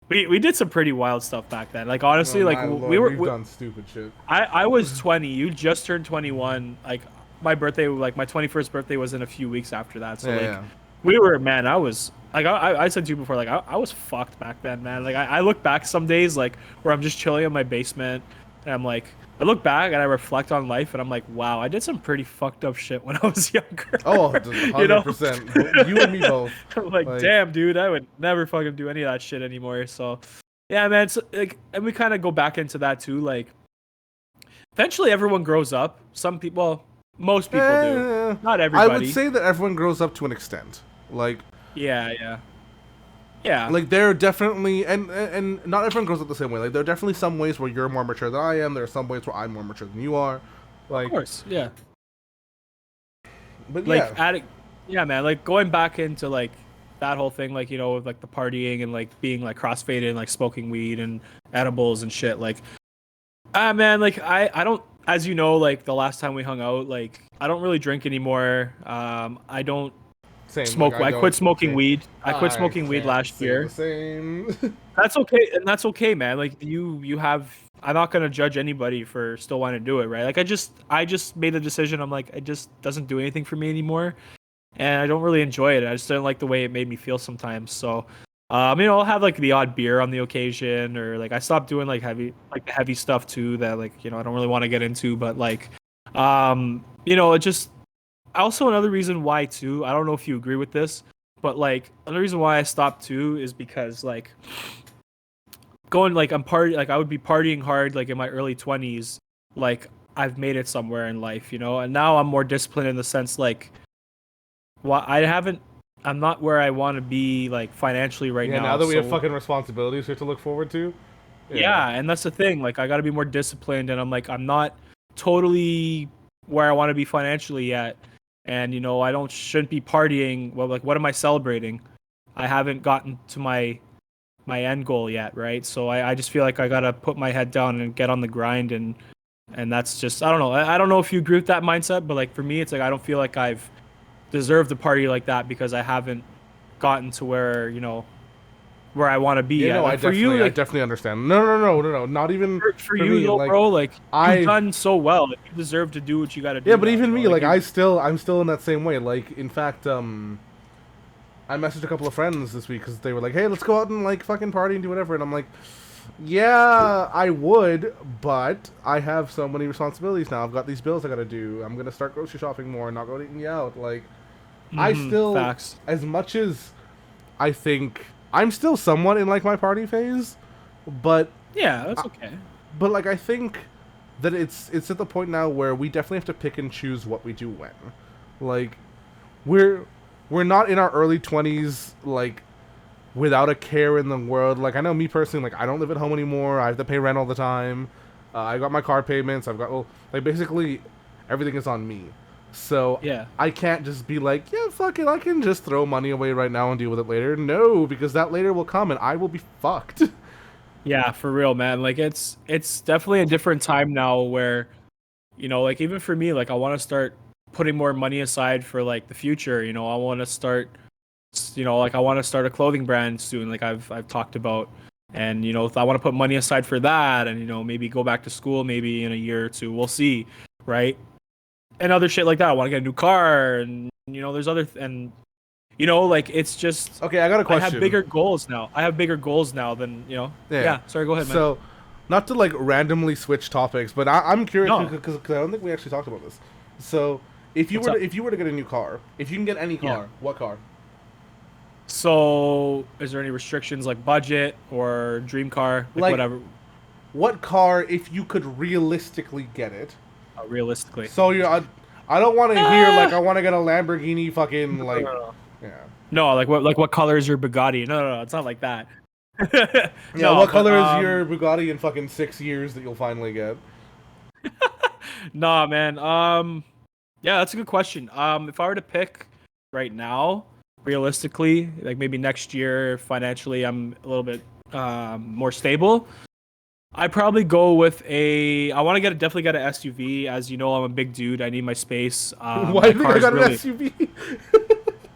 we did some pretty wild stuff back then. Like honestly, Oh, like my Lord, we've done stupid shit. I was 20. You just turned 21. Like my birthday, like my 21st birthday was in a few weeks after that. So Yeah. we were, man, I was like, I said to you before, like I was fucked back then, man. Like I look back some days, like where I'm just chilling in my basement, and I'm like, I look back and I reflect on life, and I'm like, wow, I did some pretty fucked up shit when I was younger. Oh, You know? 100%. You and me both. I'm like, damn, dude, I would never fucking do any of that shit anymore. So, yeah, man. So, like, and we kind of go back into that too. Like, eventually, everyone grows up. Some people, well, most people do. Not I everybody. would say that everyone grows up to an extent. Like, Yeah. like there are definitely and not everyone grows up the same way. Like there are definitely some ways where you're more mature than I am. There are some ways where I'm more mature than you are. Like, Of course, yeah. but Like, yeah, yeah, man. Like going back into like that whole thing, like with like the partying and like being like crossfaded and like smoking weed and edibles and shit. Like, man, like I don't, as you know, like the last time we hung out, like I don't really drink anymore. I don't same. smoke. Like, I don't- quit smoking same. weed. I quit I smoking weed can't last say year. the Same. That's okay, and that's okay, man. Like you have. I'm not gonna judge anybody for still wanting to do it, right? Like I just made the decision. I'm like, it just doesn't do anything for me anymore, and I don't really enjoy it. I just don't like the way it made me feel sometimes. So, I'll have like the odd beer on the occasion, or like I stopped doing like the heavy stuff too that like I don't really want to get into, but like, it just. Also, another reason why too. I don't know if you agree with this, But like another reason why I stopped too is because like going like I'm party like I would be partying hard like in my early 20s, like I've made it somewhere in life, you know, and now I'm more disciplined in the sense like I haven't I'm not where I want to be like financially right Yeah, now now. that we have So fucking responsibilities we have to look forward to. Yeah. yeah, and that's the thing. Like I got to be more disciplined, and I'm not totally where I want to be financially yet. And you know, I don't shouldn't be partying. Well, like what am I celebrating? I haven't gotten to my end goal yet, right? So I just feel like I gotta put my head down and get on the grind, and that's just I don't know. I don't know if you agree with that mindset, but like for me, it's like I don't feel like I've deserved a party like that because I haven't gotten to where you know where I want to be Yeah, at. no, Like for you, I like definitely understand. No. Not even for for you me. though, Like, bro, like you've I, done so well. Like, you deserve to do what you got to yeah, do but now. You even know, me, like like, you. I'm still in that same way. Like, in fact, I messaged a couple of friends this week because they were like, "Hey, let's go out and like fucking party and do whatever," and I'm like, "Yeah, I would, but I have so many responsibilities now. I've got these bills I gotta do. I'm gonna start grocery shopping more, not go eating out. Like, I still, Facts. as much as I think I'm still somewhat in like my party phase, but Yeah, that's okay. like I think that it's at the point now where we definitely have to pick and choose what we do when. Like we're we're not in our early 20s like without a care in the world. Like I know me personally, like I don't live at home anymore. I have to pay rent all the time. I got my car payments. I've got well, like basically everything is on me. So Yeah. I can't just be like, yeah, fuck it, I can just throw money away right now and deal with it later. No, because that later will come and I will be fucked. Yeah, for real, man. Like it's definitely a different time now where, you know, like even for me, like I want to start putting more money aside for like the future. You know, I want to start, you know, like I want to start a clothing brand soon, like I've talked about, and you know, I want to put money aside for that, and you know, maybe go back to school maybe in a year or two. We'll see, right? And other shit like that. I want to get a new car, and you know, there's and you know, like it's just Okay, I got a I have question. bigger goals now. I have bigger goals now than you know. Yeah. Yeah, sorry, go ahead, man. So, not to like randomly switch topics, but I'm curious No, because I don't think we actually talked about this. So, what's up? if you were to get a new car, if you can get any Yeah. car, what car? So, is there any restrictions like budget or dream car, like Like, whatever? what car if you could realistically get it? Realistically, So I don't want to hear like I want to get a Lamborghini, fucking no, like, no, no. yeah. No, like what color is your Bugatti? No, no, no, it's not like that. Yeah, No, what but color is your Bugatti in fucking 6 years that you'll finally get? nah, man. Yeah, that's a good question. If I were to pick right now, realistically, like maybe next year financially, I'm a little bit more stable. I'd probably go with a. I want to definitely get an SUV. As you know, I'm a big dude. I need my space. Why do My you think I car's got an really, SUV?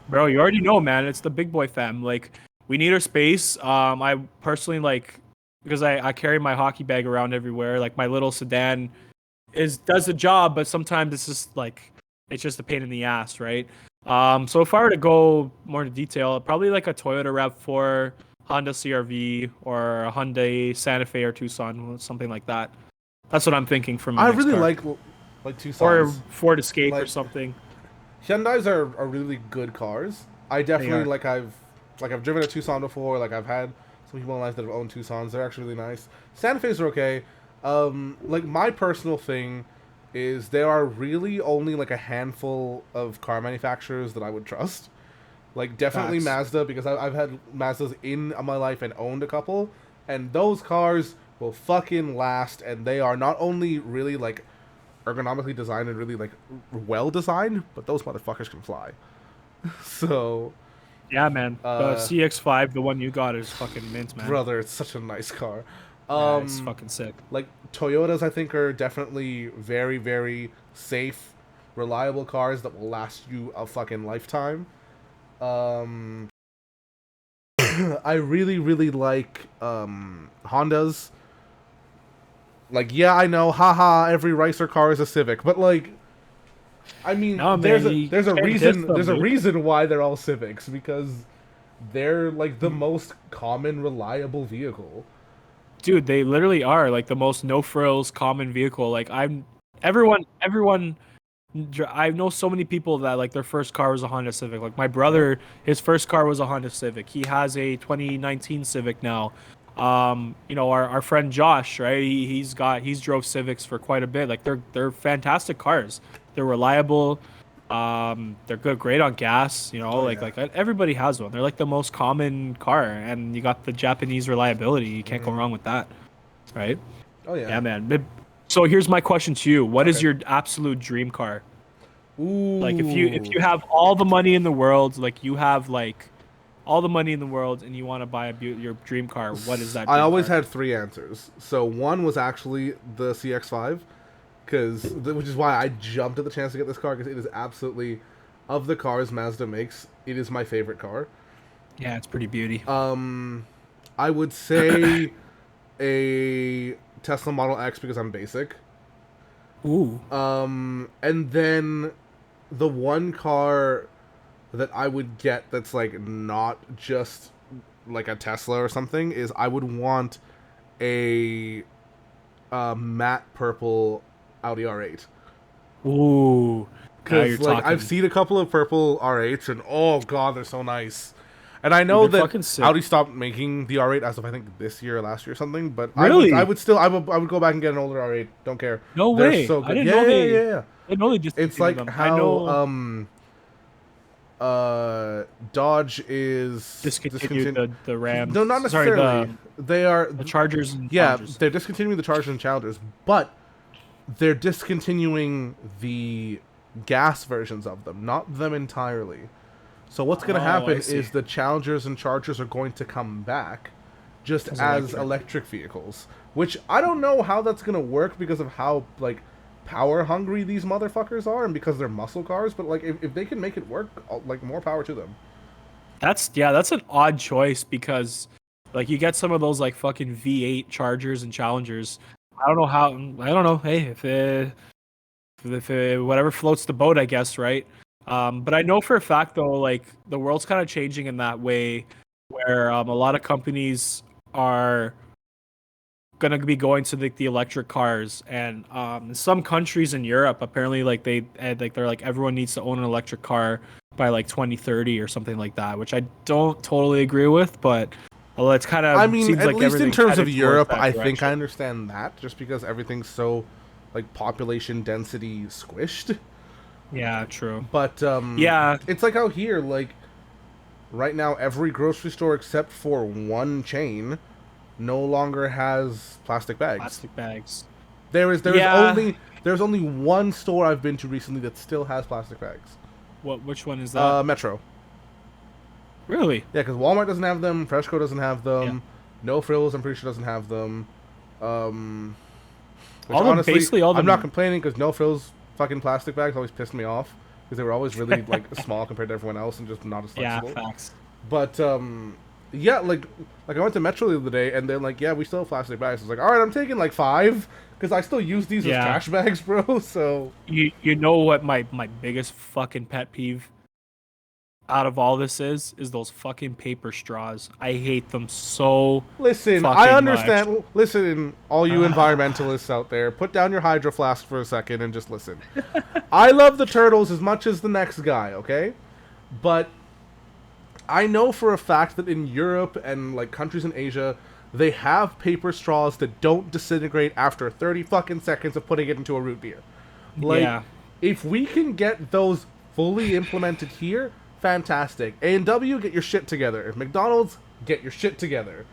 bro. You already know, man. It's the big boy fam. Like we need our space. I personally like because I carry my hockey bag around everywhere. Like my little sedan is does the job, but sometimes it's just like it's just a pain in the ass, right? So if I were to go more into detail, probably like a Toyota Rav4, Honda CRV, or a Hyundai Santa Fe or Tucson, something like that. That's what I'm thinking for my I next really car, like or Tucson's. Ford Escape or Like something. Hyundai's are really good cars. I They definitely are. I've driven a Tucson before. Like I've had some people in life that have owned Tucsons. They're actually really nice. Santa Fe's are okay. Like my personal thing is there are really only like a handful of car manufacturers that I would trust. Like definitely Facts. Mazda because I've had Mazdas in my life and owned a couple, and those cars will fucking last. And they are not only really like ergonomically designed and really like well designed, but those motherfuckers can fly. So, Yeah, man. The uh, CX-5, the one you got, is fucking mint, man. brother, it's such a nice car. Yeah, it's Um, fucking sick. like Toyotas, I think are definitely very, very safe, reliable cars that will last you a fucking lifetime. Um, I really, really like Hondas. Like, yeah, I know, haha, every racer car is a Civic, but like, I mean, No, man, you there's a can't diss them, there's a dude. reason why they're all Civics because they're like the most common reliable vehicle. Dude, they literally are like the most no frills common vehicle. Like I'm everyone I know so many people that like their first car was a Honda Civic. Like my brother, his first car was a Honda Civic. He has a 2019 Civic now. You know, our friend Josh, right? He's drove Civics for quite a bit. Like they're fantastic cars. They're reliable. They're good, great on gas. You know, Oh, like yeah. like everybody has one. They're like the most common car, and you got the Japanese reliability. You can't go Mhm. wrong with that, right? Oh yeah. Yeah, man. So here's my question to you: what is Okay. your absolute dream car? Like if Ooh. you have all the money in the world, like you have like all the money in the world, and you want to buy your dream car, what is that I dream always car? had three answers. So one was actually the CX-5, which is why I jumped at the chance to get this car because it is absolutely, of the cars Mazda makes, it is my favorite car. Yeah, it's pretty beauty. Um, I would say a Tesla Model X because I'm basic. Ooh. And then the one car that I would get that's like not just like a Tesla or something is I would want a matte purple Audi R8. Ooh. Now you're Because like I've talking. seen a couple of purple R8s and oh god, they're so nice. And I Dude, know they're that fucking sick. Audi stopped making the R8 as of I think this year or last year or something. But I Really? would still I would go back and get an older R8. Don't care. No They're way. so I good. didn't Yeah, know yeah, they. yeah, yeah. I didn't know they It's discontinued like them. I how know Dodge is discontinued discontinued. the Rams. No, not Sorry, necessarily. They are. the Chargers and Yeah, Challengers. they're discontinuing the Chargers and Challengers, but they're discontinuing the gas versions of them, not them entirely. So what's going to Oh, I happen see. is the Challengers and Chargers are going to come back just As as electric. electric vehicles, which I don't know how that's going to work because of how like power hungry these motherfuckers are and because they're muscle cars, but like if they can make it work, like more power to them. That's an odd choice because like you get some of those like fucking V8 Chargers and Challengers. I don't know how. I don't know. Hey, if whatever floats the boat, I guess, right? But I know for a fact though, like the world's kind of changing in that way, where a lot of companies are gonna be going to the electric cars, and in some countries in Europe, apparently, like they're like everyone needs to own an electric car by like 2030 or something like that, which I don't totally agree with, but well, it's kind I of mean, seems at like least in everything's terms of headed towards Europe, that I think I direction. understand that just because everything's so like population density squished. Yeah, true. But Yeah, it's like how here, like right now, every grocery store except for one chain no longer has plastic bags. plastic bags. There is Yeah. only one store I've been to recently that still has plastic bags. Which one is that? Metro. Really? Yeah, because Walmart doesn't have them. Freshco doesn't have Yeah. them. No Frills, I'm pretty sure doesn't have them. Which All the honestly, basically all I'm not the complaining because No Frills fucking plastic bags always pissed me off because they were always really like small compared to everyone else and just not as yeah, flexible. facts. But yeah, like I went to Metro the other day and they're like, yeah, we still have plastic bags. I was like, all right, I'm taking like 5 because I still use these as Yeah. trash bags, bro. So You know what my biggest fucking pet peeve out of all this is those fucking paper straws. I hate them so listen, I fucking understand. Listen, all you much. environmentalists out there, put down your hydro flask for a second and just listen. I love the turtles as much as the next guy, okay? But I know for a fact that in Europe and like countries in Asia, they have paper straws that don't disintegrate after 30 fucking seconds of putting it into a root beer. Like, Yeah. if we can get those fully implemented here, fantastic. A&W, get your shit together. If McDonald's, get your shit together.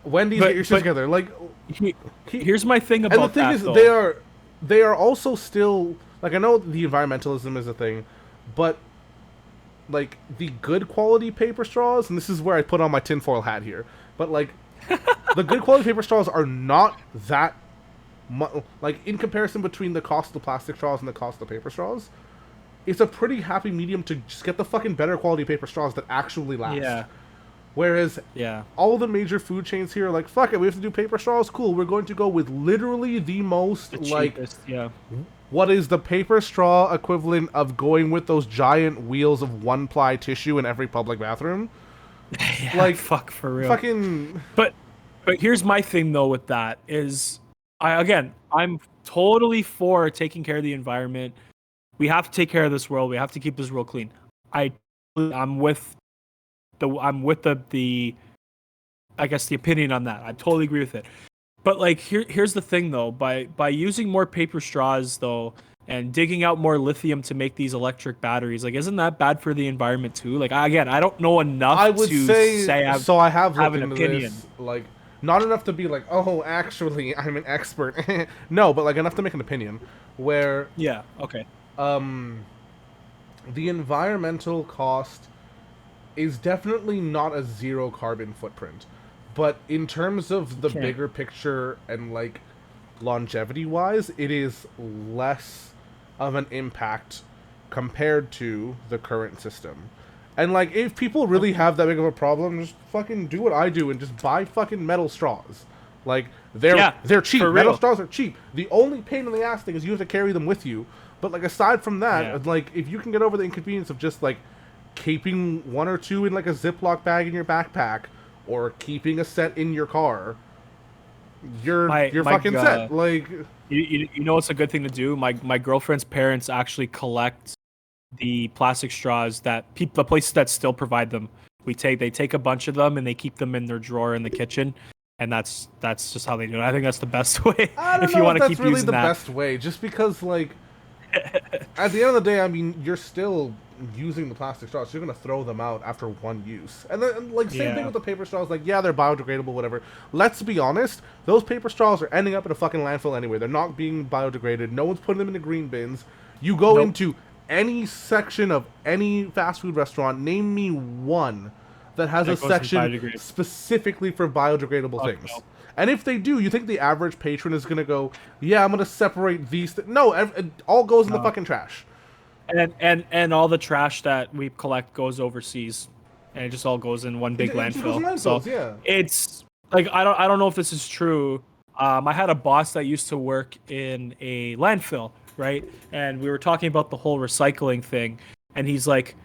Wendy's, get your shit But together. Like, here's my thing and the about thing that is, though. they are also still like I know the environmentalism is a thing, but like the good quality paper straws, and this is where I put on my tinfoil hat here, but like the good quality paper straws are not that like in comparison between the cost of the plastic straws and the cost of the paper straws. It's a pretty happy medium to just get the fucking better quality paper straws that actually last. Yeah. Whereas Yeah. all the major food chains here are like, fuck it, we have to do paper straws. Cool, we're going to go with literally the most The like cheapest, yeah. what is the paper straw equivalent of going with those giant wheels of one ply tissue in every public bathroom? Yeah, Like, fuck for real. Fucking But here's my thing though with that is I'm totally for taking care of the environment, we have to take care of this world. We have to keep this world clean. I'm with the I guess the opinion on that. I totally agree with it. But like here's the thing though, by using more paper straws though and digging out more lithium to make these electric batteries, like isn't that bad for the environment too? Like again, I don't know enough I would to say I so. I have have looked an into opinion. this, like not enough to be like, oh, actually, I'm an expert. No, but like enough to make an opinion. Where Yeah, okay. um, the environmental cost is definitely not a zero carbon footprint, but in terms of the Okay. bigger picture and like longevity wise, it is less of an impact compared to the current system. And like, if people really have that big of a problem, just fucking do what I do and just buy fucking metal straws. Like Yeah, they're cheap. for Metal real. straws are cheap. The only pain in the ass thing is you have to carry them with you. But like aside from that, Yeah. like if you can get over the inconvenience of just like keeping one or two in like a Ziploc bag in your backpack or keeping a set in your car, you're My fucking set. Like you know what's a good thing to do? My girlfriend's parents actually collect the plastic straws that the places that still provide them. They take a bunch of them and they keep them in their drawer in the kitchen, and that's just how they do it. I think that's the best way I don't if you know if want to that's keep really using the that. best way. Just because like at the end of the day, I mean, you're still using the plastic straws. So you're gonna throw them out after one use, and then like same thing Yeah. with the paper straws. Like, yeah, they're biodegradable, whatever. Let's be honest; those paper straws are ending up in a fucking landfill anyway. They're not being biodegraded. No one's putting them in the green bins. You go Nope. into any section of any fast food restaurant. Name me one that has That a goes in section biodegradable. specifically for biodegradable Fuck things. no. And if they do, you think the average patron is gonna go, "Yeah, I'm gonna separate these"? No, it all goes in the No. fucking trash. And all the trash that we collect goes overseas, and it just all goes in one big It goes in landfill. landfills, So yeah. it's like I don't know if this is true. I had a boss that used to work in a landfill, right? And we were talking about the whole recycling thing, and he's like,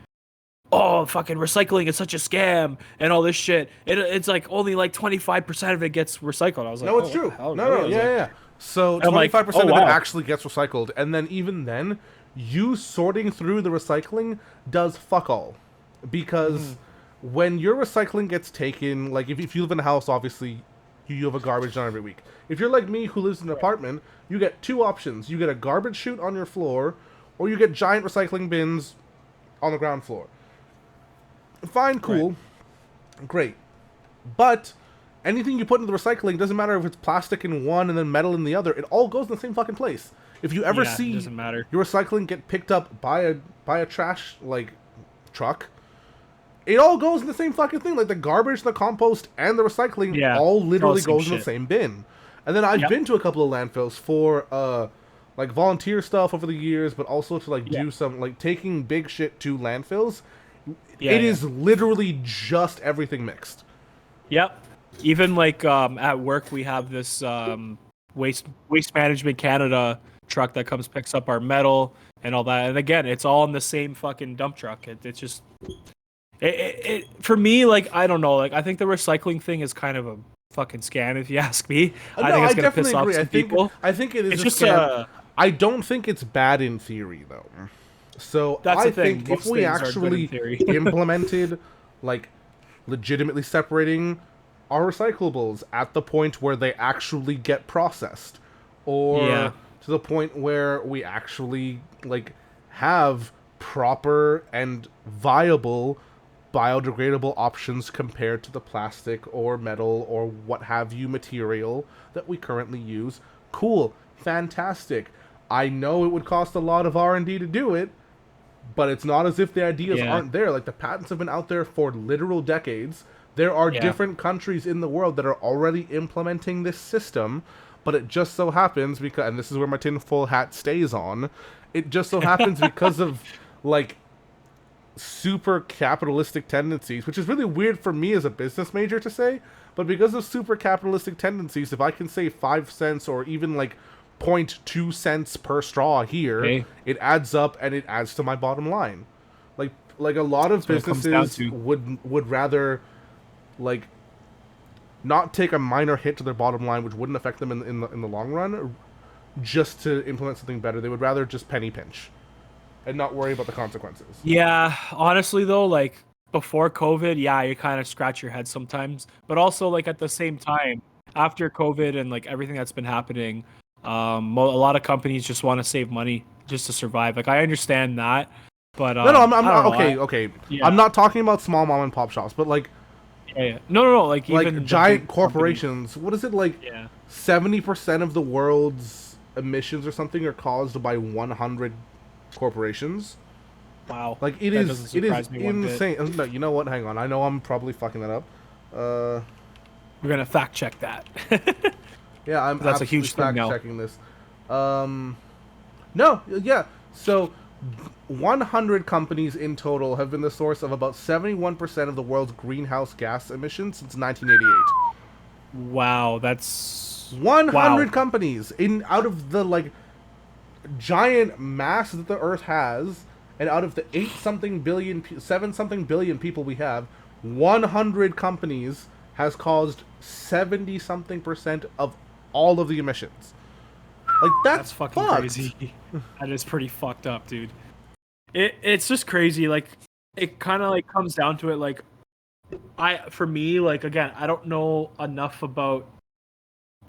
"Oh, fucking recycling is such a scam and all this shit. It's like only like 25% of it gets recycled." I was like, No, "Oh, it's what the true. hell, No, really?" I no, was yeah, like, yeah. So I'm like, 25% "Oh, of it wow." actually gets recycled, and then even then, you sorting through the recycling does fuck all, because when your recycling gets taken, like if you live in a house, obviously you have a garbage dump every week. If you're like me who lives in an apartment, you get two options: you get a garbage chute on your floor, or you get giant recycling bins on the ground floor. Fine, cool, great. But anything you put into the recycling doesn't matter if it's plastic in one and then metal in the other. It all goes in the same fucking place. If you ever Yeah, it see doesn't matter. your recycling get picked up by a trash like truck, it all goes in the same fucking thing. Like the garbage, the compost, and the recycling Yeah, all it's all literally the same goes in the shit. same bin. And then I've Yep. been to a couple of landfills for like volunteer stuff over the years, but also to like Yeah. do some like taking big shit to landfills. Yeah, It yeah. is literally just everything mixed. Yep. Even like at work, we have this waste management Canada truck that comes picks up our metal and all that. And again, it's all in the same fucking dump truck. It's just it for me. Like I don't know. Like I think the recycling thing is kind of a fucking scam. If you ask me, I No, think I it's gonna piss definitely off agree. some people. I think it is It's a just scam. I don't think it's bad in theory though. So That's I the thing. think if Most we things are good in actually theory. implemented like legitimately separating our recyclables at the point where they actually get processed, or Yeah. to the point where we actually like have proper and viable biodegradable options compared to the plastic or metal or what have you material that we currently use. Cool, fantastic. I know it would cost a lot of R&D to do it, but it's not as if the ideas Yeah. aren't there. Like the patents have been out there for literal decades. There are Yeah. different countries in the world that are already implementing this system, but it just so happens because, and this is where my tinfoil hat stays on, it just so happens because of like super capitalistic tendencies, which is really weird for me as a business major to say, but because of super capitalistic tendencies, if I can save 5 cents or even like 0.2 cents per straw here, Hey. it adds up and it adds to my bottom line. Like a lot of what it comes down businesses to. would rather like not take a minor hit to their bottom line, which wouldn't affect them in the long run, just to implement something better. They would rather just penny pinch. and not worry about the consequences. Yeah, honestly though, like before COVID, yeah, you kind of scratch your head sometimes, but also like at the same time, after COVID and like everything that's been happening, a lot of companies just want to save money just to survive. Like I understand that, but No, no, I'm I don't know. okay, okay. Yeah, I'm not talking about small mom and pop shops, but yeah. No. Like even the giant big companies. corporations. What is it like? Yeah. 70% of the world's emissions or something are caused by 100 corporations. Wow. Like it That is, doesn't it is surprise me one bit. insane. No, you know what? Hang on. I know I'm probably fucking that up. We're gonna fact check that. Yeah, I'm That's a absolutely huge thing fact now. checking this. No, yeah. So 100 companies in total have been the source of about 71% of the world's greenhouse gas emissions since 1988. Wow, that's 100 wow. companies in out of the like giant mass that the earth has, and out of the 7 something billion people we have, 100 companies has caused 70 something percent of all of the emissions. Like that's fucking fucked. crazy. That is pretty fucked up, dude. It's just crazy. Like it kind of like comes down to it. Like for me, like again, I don't know enough about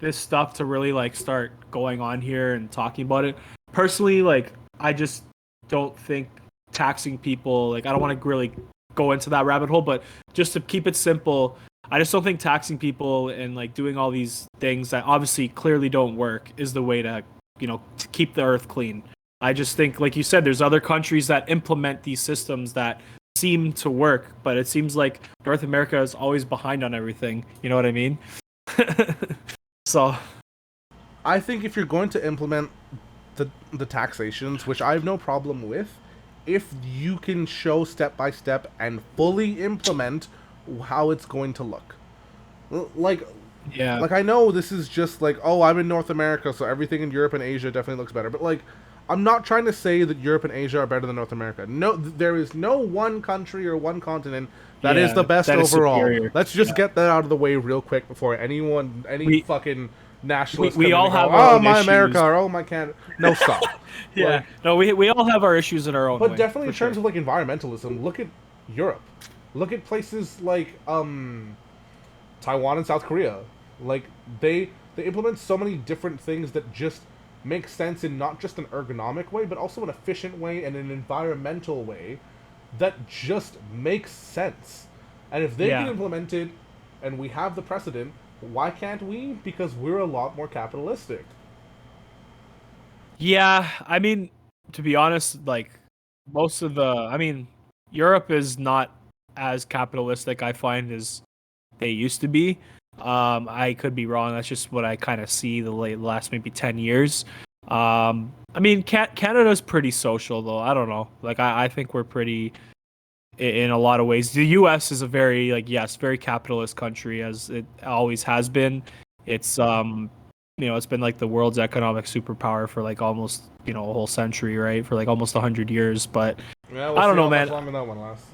this stuff to really like start going on here and talking about it. Personally, like I just don't think taxing people. Like I don't want to really go into that rabbit hole, but just to keep it simple, I just don't think taxing people and like doing all these things that obviously clearly don't work is the way to, to keep the earth clean. I just think, like you said, there's other countries that implement these systems that seem to work, but it seems like North America is always behind on everything. You know what I mean? So, I think if you're going to implement the taxations, which I have no problem with, if you can show step by step and fully implement how it's going to look. Like yeah. I know this is just like, oh, I'm in North America, so everything in Europe and Asia definitely looks better. But like, I'm not trying to say that Europe and Asia are better than North America. No, there is no one country or one continent that is the best overall. Let's just get that out of the way real quick before any fucking nationalist. We all have our own my issues. America, or oh my Canada. No, stop. Yeah, Like, no, we all have our issues in our own but way. definitely in terms of like environmentalism, look at Europe. Look at places like Taiwan and South Korea. Like they implement so many different things that just make sense in not just an ergonomic way, but also an efficient way and an environmental way that just makes sense. And if they get implemented and we have the precedent, why can't we? Because we're a lot more capitalistic. Yeah, I mean, to be honest, like Europe is not as capitalistic, I find, as they used to be. I could be wrong. That's just what I kind of see the last maybe 10 years. I mean, Canada's pretty social though. I don't know. Like I think we're pretty in a lot of ways. The U.S. is a very very capitalist country, as it always has been. It's it's been like the world's economic superpower for like almost a whole century, right? For like almost 100 years. But Yeah, I don't know, man. How long that one lasts.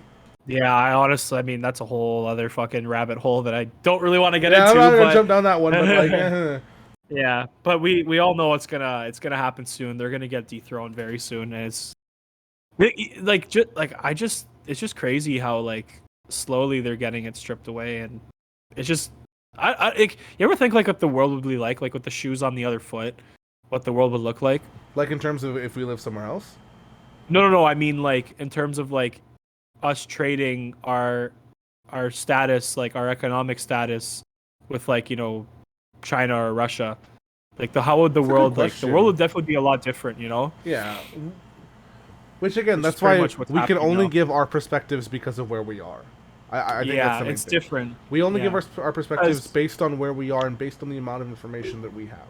Yeah, I mean, that's a whole other fucking rabbit hole that I don't really want to get into. I'm not gonna but... jump down that one, but like, yeah, but we all know it's gonna happen soon. They're gonna get dethroned very soon, and it's just crazy how like slowly they're getting it stripped away, and it's just you ever think like what the world would be like with the shoes on the other foot, what the world would look like? Like in terms of if we live somewhere else? No. I mean like in terms of like us trading our status, like our economic status, with like China or Russia. Like how would the world like the world would definitely be a lot different, Yeah. Which again, that's why we can only give our perspectives because of where we are. I think that's the main it's thing. different. We only give our perspectives based on where we are and based on the amount of information that we have.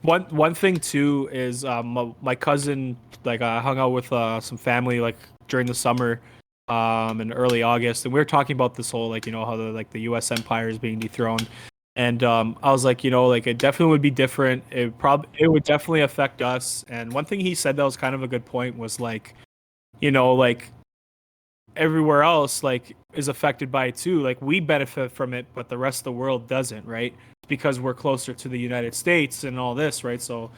One thing too is my cousin, like I hung out with some family like during the summer in early August, and we were talking about this whole like how the US empire is being dethroned, and I was like like it definitely would be different. It would definitely affect us. And one thing he said that was kind of a good point was like like everywhere else like is affected by it too. Like we benefit from it, but the rest of the world doesn't, right? Because we're closer to the United States and all this, right? So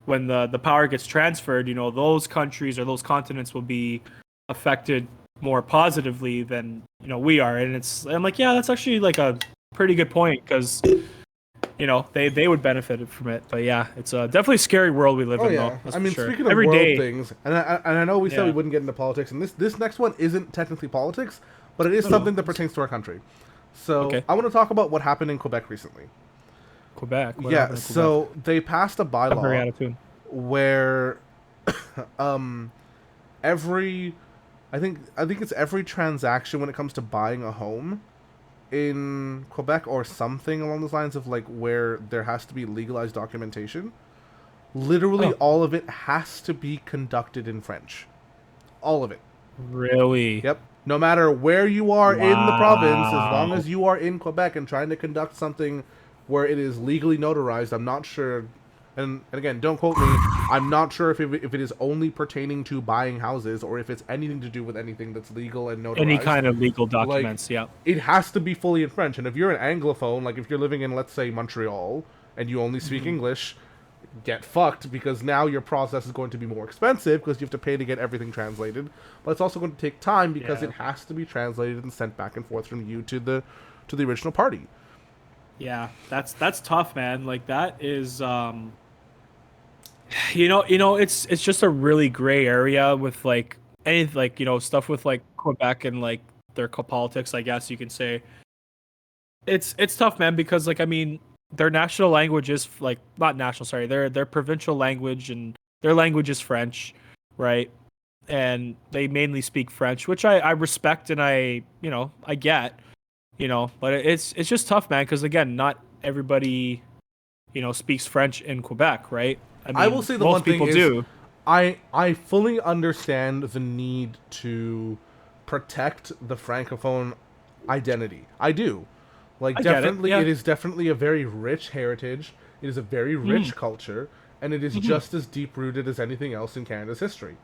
when the power gets transferred, those countries or those continents will be affected more positively than we are. And I'm like, yeah, that's actually like a pretty good point, because they would benefit from it. But yeah, it's definitely a scary world we live Oh in, yeah, though. That's I for mean, sure. speaking of Every world day. things, and I know we said we Yeah. wouldn't get into politics, and this next one isn't technically politics, but it is No, something that pertains to our country. So Okay. I want to talk about what happened in Quebec recently. Quebec. What Yeah, happened in Quebec? so they passed a I'm very bylaw out of tune. where every I think it's every transaction when it comes to buying a home in Quebec or something along those lines of like where there has to be legalized documentation. Literally Oh, all of it has to be conducted in French. All of it. really? Yep. No matter where you are in the province, as long Wow. as you are in Quebec and trying to conduct something where it is legally notarized, I'm not sure. And again, don't quote me. I'm not sure if it is only pertaining to buying houses or if it's anything to do with anything that's legal and Any notarized. kind of legal Like, documents, yeah. it has to be fully in French. And if you're an Anglophone, like if you're living in, let's say, Montreal, and you only speak English, get fucked, because now your process is going to be more expensive because you have to pay to get everything translated. But it's also going to take time because Yeah. it has to be translated and sent back and forth from you to the original party. Yeah, that's tough, man. Like that is it's just a really gray area with like any like stuff with like Quebec and like their politics, I guess you can say. It's tough, man, because like I mean their national language is like not national, sorry, their provincial language, and their language is French, right? And they mainly speak French, which I respect, and I get, but it's just tough, man, because again, not everybody speaks French in Quebec, right? I I will mean, say the one most thing people is do. I fully understand the need to protect the francophone identity. I do. Like I get it. definitely Yeah. it is definitely a very rich heritage. It is a very Mm. rich culture and it is Hmm. just as deep rooted as anything else in Canada's history.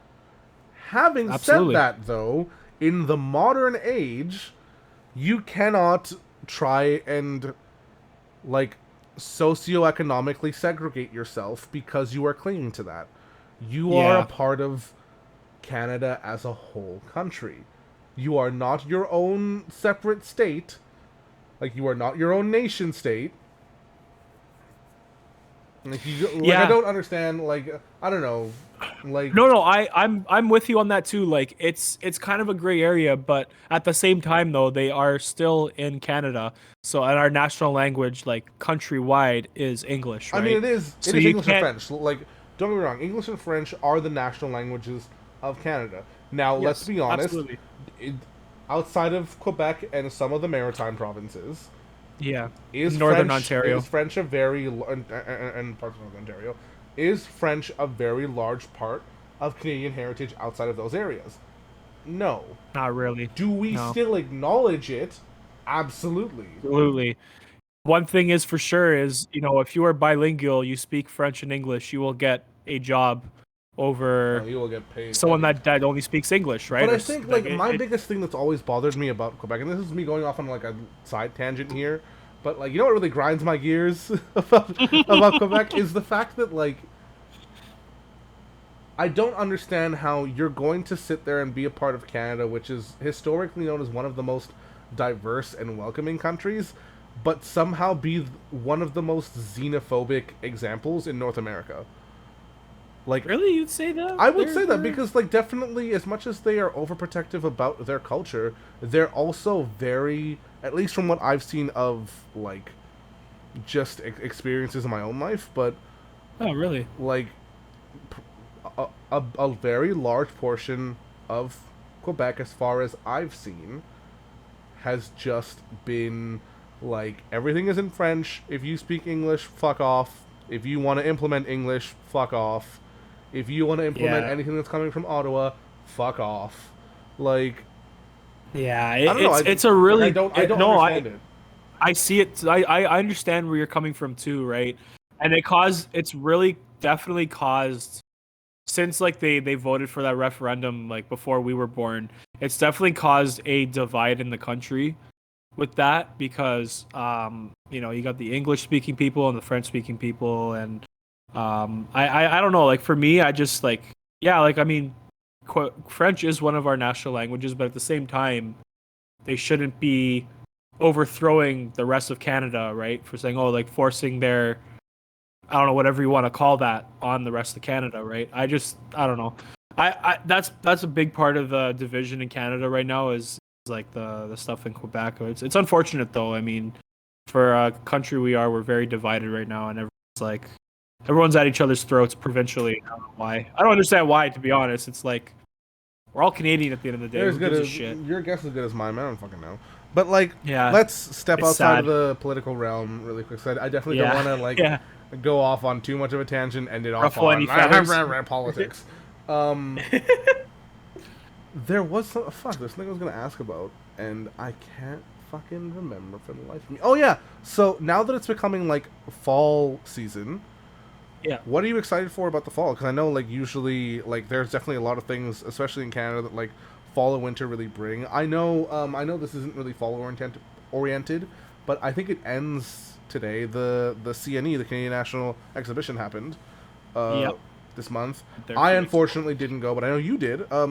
Having said Absolutely. that though, in the modern age, you cannot try and like socioeconomically segregate yourself because you are clinging to that. You are a Yeah. part of Canada as a whole country. You are not your own separate state. Like you are not your own nation state. Like I Yeah. don't understand. Like I don't know. Like No, I'm with you on that too. Like it's kind of a gray area, but at the same time though, they are still in Canada. So and our national language, like countrywide, is English, I mean, right? it is So you English and can't. French. Like don't get me wrong, English and French are the national languages of Canada. Now let's Yes, be honest. absolutely. It, outside of Quebec and some of the maritime provinces, Yeah. is Northern French Ontario. is French a very and parts of Northern Ontario is French a very large part of Canadian heritage outside of those areas? No. Not really. Do we No. still acknowledge it? Absolutely. Absolutely. One thing is for sure is, if you are bilingual, you speak French and English, you will get a job over You will get paid someone pennies. that only speaks English, right? But Or I think like like my biggest thing that's always bothered me about Quebec, and this is me going off on like a side tangent here, but like you know what really grinds my gears about Quebec is the fact that like I don't understand how you're going to sit there and be a part of Canada, which is historically known as one of the most diverse and welcoming countries, but somehow be one of the most xenophobic examples in North America. Like Really, you'd say that? I would say that because, like, definitely, as much as they are overprotective about their culture, they're also very, at least from what I've seen of, like, just experiences in my own life, but, Oh, really? like, a very large portion of Quebec, as far as I've seen, has just been, like, everything is in French. If you speak English, fuck off. If you want to implement English, fuck off. If you want to implement Yeah. anything that's coming from Ottawa, fuck off. Like Yeah, I don't know. it's a really I don't no. understand it. I see it. I understand where you're coming from too, right? And it's really definitely caused, since like they voted for that referendum like before we were born. It's definitely caused a divide in the country with that, because you got the English speaking people and the French speaking people, and I don't know. Like for me, I just like yeah, like I mean, French is one of our national languages, but at the same time, they shouldn't be overthrowing the rest of Canada, right? For saying, oh, like forcing their, I don't know, whatever you want to call that on the rest of Canada, right? I don't know. That's a big part of the division in Canada right now is like the stuff in Quebec. It's unfortunate though. I mean, for a country we're very divided right now, and everyone's at each other's throats provincially. I don't know why. I don't understand why, to be honest. It's like we're all Canadian at the end of the day. You're as Who good gives a as shit? your guess is as good as mine. Man, I don't fucking know. But like, Yeah, let's step it's outside of sad. the political realm really quick. So I definitely don't Yeah, want to like yeah. go off on too much of a tangent. End it off Ruffle any on feathers. politics. Um, there was fuck. There's something I was gonna ask about, and I can't fucking remember for the life of me. Oh yeah. So now that it's becoming like fall season, Yeah. what are you excited for about the fall? Because I know, like, usually, like, there's definitely a lot of things, especially in Canada, that like fall and winter really bring. I know this isn't really fall oriented, but I think it ends today. The CNE, the Canadian National Exhibition, happened, uh, Yep. this month. There I 2 weeks. unfortunately didn't go, but I know you did. Tell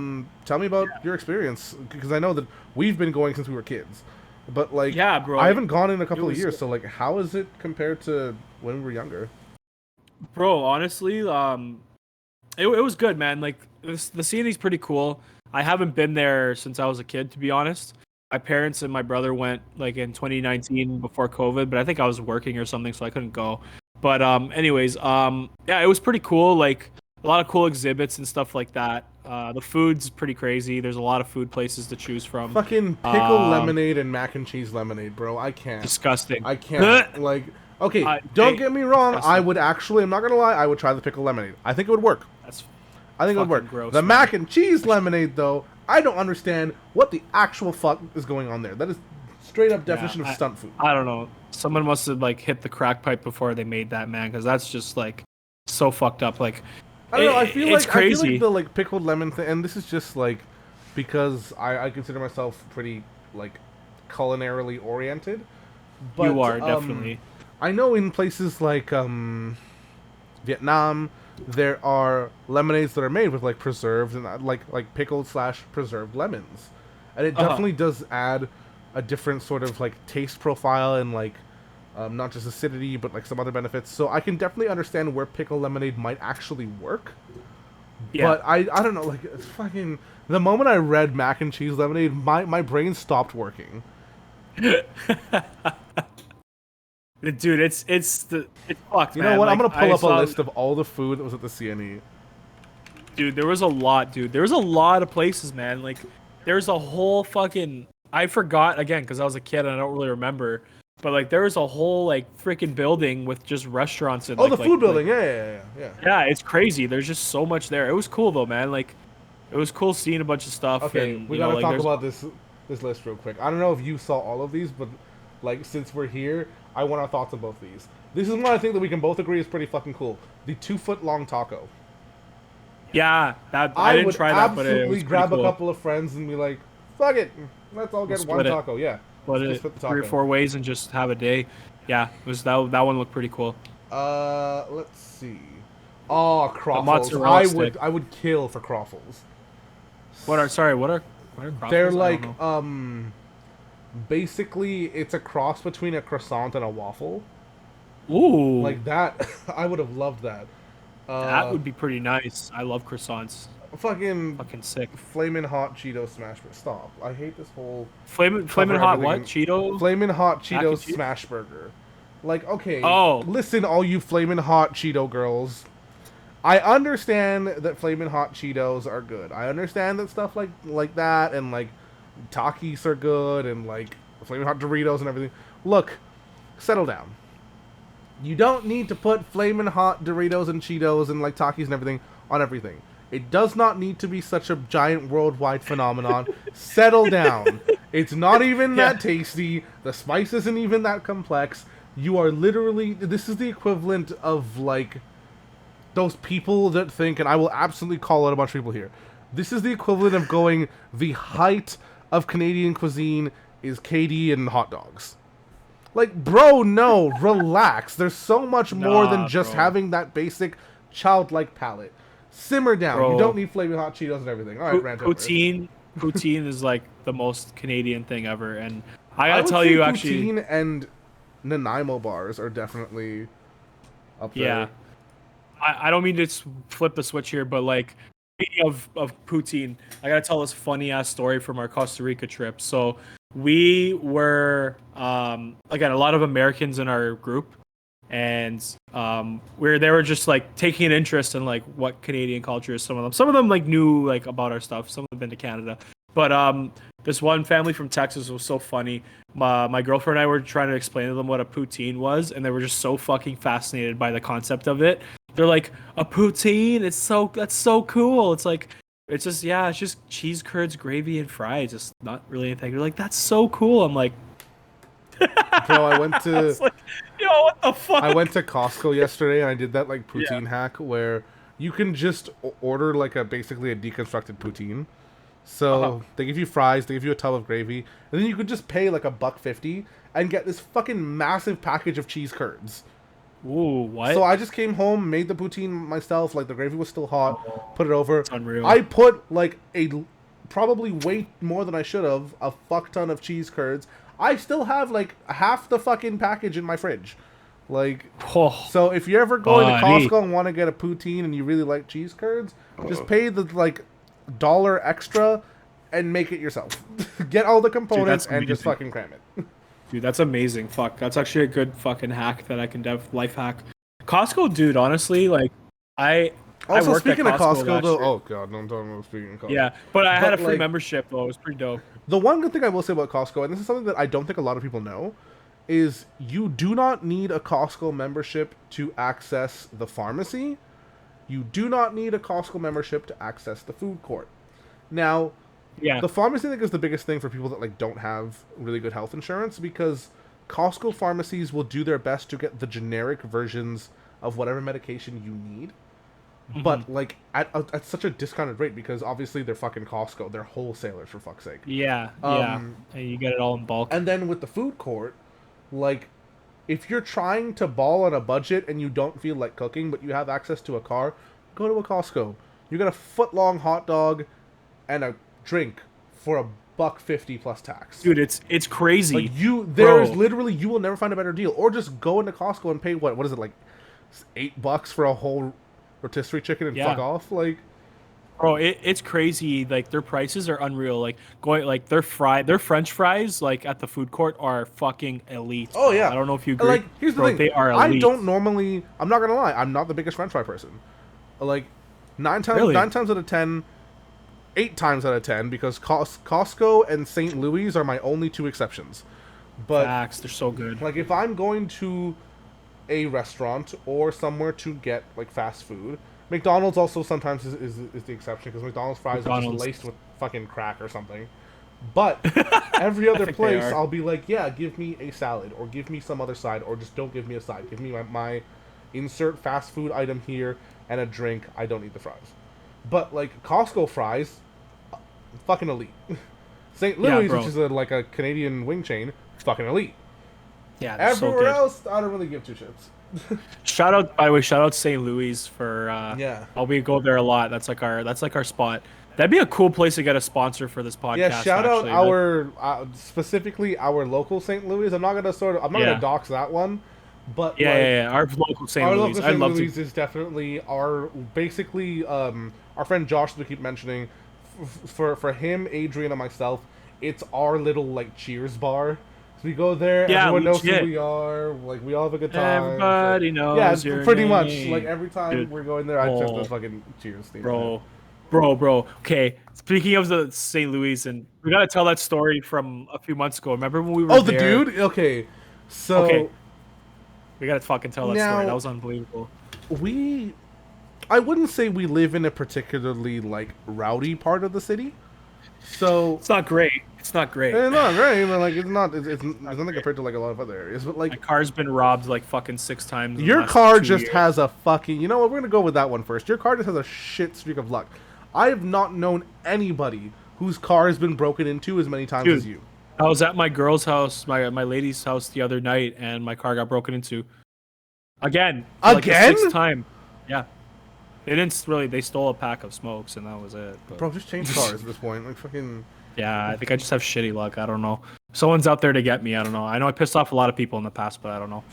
me about your experience, because I know that we've been going since we were kids, but like, Yeah, bro. I haven't gone in a couple of was- years. So like, how is it compared to when we were younger? Bro, honestly, it was good, man. Like the CNE's pretty cool. I haven't been there since I was a kid, to be honest. My parents and my brother went like in 2019 before COVID, but I think I was working or something, so I couldn't go. But anyways, yeah, it was pretty cool. Like a lot of cool exhibits and stuff like that. The food's pretty crazy. There's a lot of food places to choose from. Fucking pickle Um, lemonade and mac and cheese lemonade, bro. I can't. Disgusting. I can't. Like, okay, don't get me wrong. disgusting. I would actually, I'm not gonna lie, I would try the pickle lemonade. I think it would work. That's I think it would fucking work. gross, The man. mac and cheese lemonade, though, I don't understand what the actual fuck is going on there. That is straight up definition of stunt food. I don't know. Someone must have like hit the crack pipe before they made that, man, because that's just like so fucked up. Like I don't know. I it's feel like crazy. the like pickled lemon thing, and this is just like because I consider myself pretty like culinarily oriented. But, You are definitely. I know in places like Vietnam, there are lemonades that are made with like preserved and like pickled slash preserved lemons, and it Uh-huh. definitely does add a different sort of like taste profile and like not just acidity but like some other benefits. So I can definitely understand where pickle lemonade might actually work. Yeah. But I don't know, like it's fucking the moment I read mac and cheese lemonade, my brain stopped working. Dude, it's fucked, You man. know what? I'm Like, gonna pull I up a saw- list of all the food that was at the CNE. Dude, there was a lot, dude. There was a lot of places, man. Like there's a whole fucking I forgot again because I was a kid and I don't really remember. But like there was a whole like freaking building with just restaurants and Oh, like, the food like- building. Yeah. Yeah, it's crazy. There's just so much there. It was cool though, man. Like it was cool seeing a bunch of stuff. Okay, and, we you know, gotta like, talk there's- about this list real quick. I don't know if you saw all of these, but like since we're here, I want our thoughts on both these. This is one I think that we can both agree is pretty fucking cool. The 2-foot long taco. Yeah, that I didn't would try that, but it absolutely was grab pretty a cool. couple of friends and be like, "Fuck it, let's all get We'll one split it. taco." Yeah, Split Just it split the 3 or taco. 4 ways and just have a day. Yeah, it was that one looked pretty cool. Let's see. Oh, croffles. mozzarella stick. I would kill for croffles. What are croffles? They're I don't like know. basically it's a cross between a croissant and a waffle. Ooh, Like that, I would have loved that. that would be pretty nice. I love croissants. fucking Fucking sick. flamin' hot Cheeto smash. Stop! I hate this whole Flamin' cover hot everything what? in- Cheeto? flamin' hot Mac and Cheeto cheese? smash burger. Like, okay, Oh. listen, all you flamin' hot Cheeto girls. I understand that flamin' hot Cheetos are good. I understand that stuff like that and like Takis are good and like flamin' hot Doritos and everything. Look, settle down. You don't need to put flamin' hot Doritos and Cheetos and like Takis and everything on everything. It does not need to be such a giant worldwide phenomenon. Settle down. It's not even Yeah. that tasty. The spice isn't even that complex. You are literally, this is the equivalent of like those people that think, and I will absolutely call out a bunch of people here. This is the equivalent of going, the height of Canadian cuisine is KD and hot dogs. Like, bro, no, relax. There's so much more than Nah, just bro. having that basic childlike palate. Simmer down. You Bro. don't need flaming hot Cheetos and everything. All right, rant over. Poutine is like the most Canadian thing ever, and I I gotta would tell say you, actually, poutine and Nanaimo bars are definitely up there. yeah. I don't mean to flip the switch here, but like speaking of poutine, I gotta tell this funny ass story from our Costa Rica trip. So we were again a lot of Americans in our group, and they were just like taking an interest in like what Canadian culture is. Some of them like knew like about our stuff. Some of them been to Canada, but this one family from Texas was so funny. My girlfriend and I were trying to explain to them what a poutine was, and they were just so fucking fascinated by the concept of it. They're like, a poutine? That's so cool. It's like, it's just cheese curds, gravy, and fries. It's not really anything. They're like, that's so cool. I'm like, Bro, I went I to was like, yo, what the fuck? I went to Costco yesterday and I did that like poutine hack where you can just order like basically a deconstructed poutine. So they give you fries, they give you a tub of gravy, and then you could just pay like $1.50 and get this fucking massive package of cheese curds. Ooh, what? So I just came home, made the poutine myself. Like the gravy was still hot, put it over. That's unreal. I put like probably way more than I should have, a fuck ton of cheese curds. I still have like half the fucking package in my fridge. Like, Oh, so if you're ever going to buddy. Costco and want to get a poutine and you really like cheese curds, just pay the like dollar extra and make it yourself. Get all the components and just amazing. fucking cram it. dude, that's amazing. Fuck, that's actually a good fucking hack that I can life hack. Costco, dude, honestly, like I Also, worked at speaking of Costco, last though, year. oh god, no, I'm talking about speaking of Costco. Yeah, but I had a But, free like, membership though. It was pretty dope. The one good thing I will say about Costco, and this is something that I don't think a lot of people know, is you do not need a Costco membership to access the pharmacy. You do not need a Costco membership to access the food court. Now, Yeah, the pharmacy I think is the biggest thing for people that like don't have really good health insurance, because Costco pharmacies will do their best to get the generic versions of whatever medication you need. But like at such a discounted rate, because obviously they're fucking Costco, they're wholesalers for fuck's sake. yeah, Um, and you get it all in bulk. And then with the food court, like, if you're trying to ball on a budget and you don't feel like cooking, but you have access to a car, go to a Costco. You get a foot-long hot dog and a drink for $1.50 plus tax. Dude, it's crazy. Like there's Bro. literally, you will never find a better deal. Or just go into Costco and pay what is it, like $8 for a whole rotisserie chicken and Yeah. fuck off? Like, Bro, it's crazy. Like their prices are unreal. Like their French fries like at the food court are fucking elite. oh yeah. I don't know if you And, agree. like, here's the Bro, thing. they are I elite. don't normally. I'm not gonna lie. I'm not the biggest French fry person. Like, nine Really? times out of 10, 8 times out of 10, because Costco and St. Louis are my only two exceptions. But Facts, they're so good. like, if I'm going to a restaurant or somewhere to get like fast food, McDonald's also sometimes is the exception, because McDonald's fries are McDonald's. just laced with fucking crack or something. But every other think they place, are. I'll be like, yeah, give me a salad, or give me some other side, or just don't give me a side. Give me my insert fast food item here and a drink. I don't need the fries. But like Costco fries, fucking elite. St. Yeah, Louis, bro. which is like a Canadian wing chain, fucking elite. Yeah, they're so Everywhere good. else, I don't really give two shits. Shout out, by the way, shout out St. Louis for Yeah. we go there a lot. That's like our spot. That'd be a cool place to get a sponsor for this podcast. Yeah, shout out actually. our specifically our local St. Louis. I'm not Yeah. gonna dox that one, but Yeah, like, yeah, yeah. Our local St. our Louis. local I'd St. love Louis to. is definitely our friend Josh that we keep mentioning. For him, Adrian, and myself, it's our little like Cheers bar. So we go there, Yeah, everyone knows legit. who we are. Like, we all have a good time. Everybody knows. Yeah, your pretty much. name. Like, every time Dude. we're going there, I just Oh. the fucking Cheers theme. bro. Okay, speaking of the St. Louis, and we gotta tell that story from a few months ago. Remember when we were Oh, the there? dude. Okay, so Okay. We gotta fucking tell that story. Now- That was unbelievable. I wouldn't say we live in a particularly like rowdy part of the city. So It's not great. It's not great. it's not great, but like it's nothing compared to like a lot of other areas. But My like car's been robbed like fucking 6 times. in the your last car 2 just years. has a fucking. You know what? We're gonna go with that one first. Your car just has a shit streak of luck. I have not known anybody whose car has been broken into as many times Dude. as you. I was at my girl's house, my lady's house the other night, and my car got broken into again for like the Again? sixth time. Yeah, they didn't really. They stole a pack of smokes, and that was it. But Bro, just change cars at this point. Like fucking. yeah, I think I just have shitty luck. I don't know. Someone's out there to get me. I don't know. I know I pissed off a lot of people in the past, but I don't know.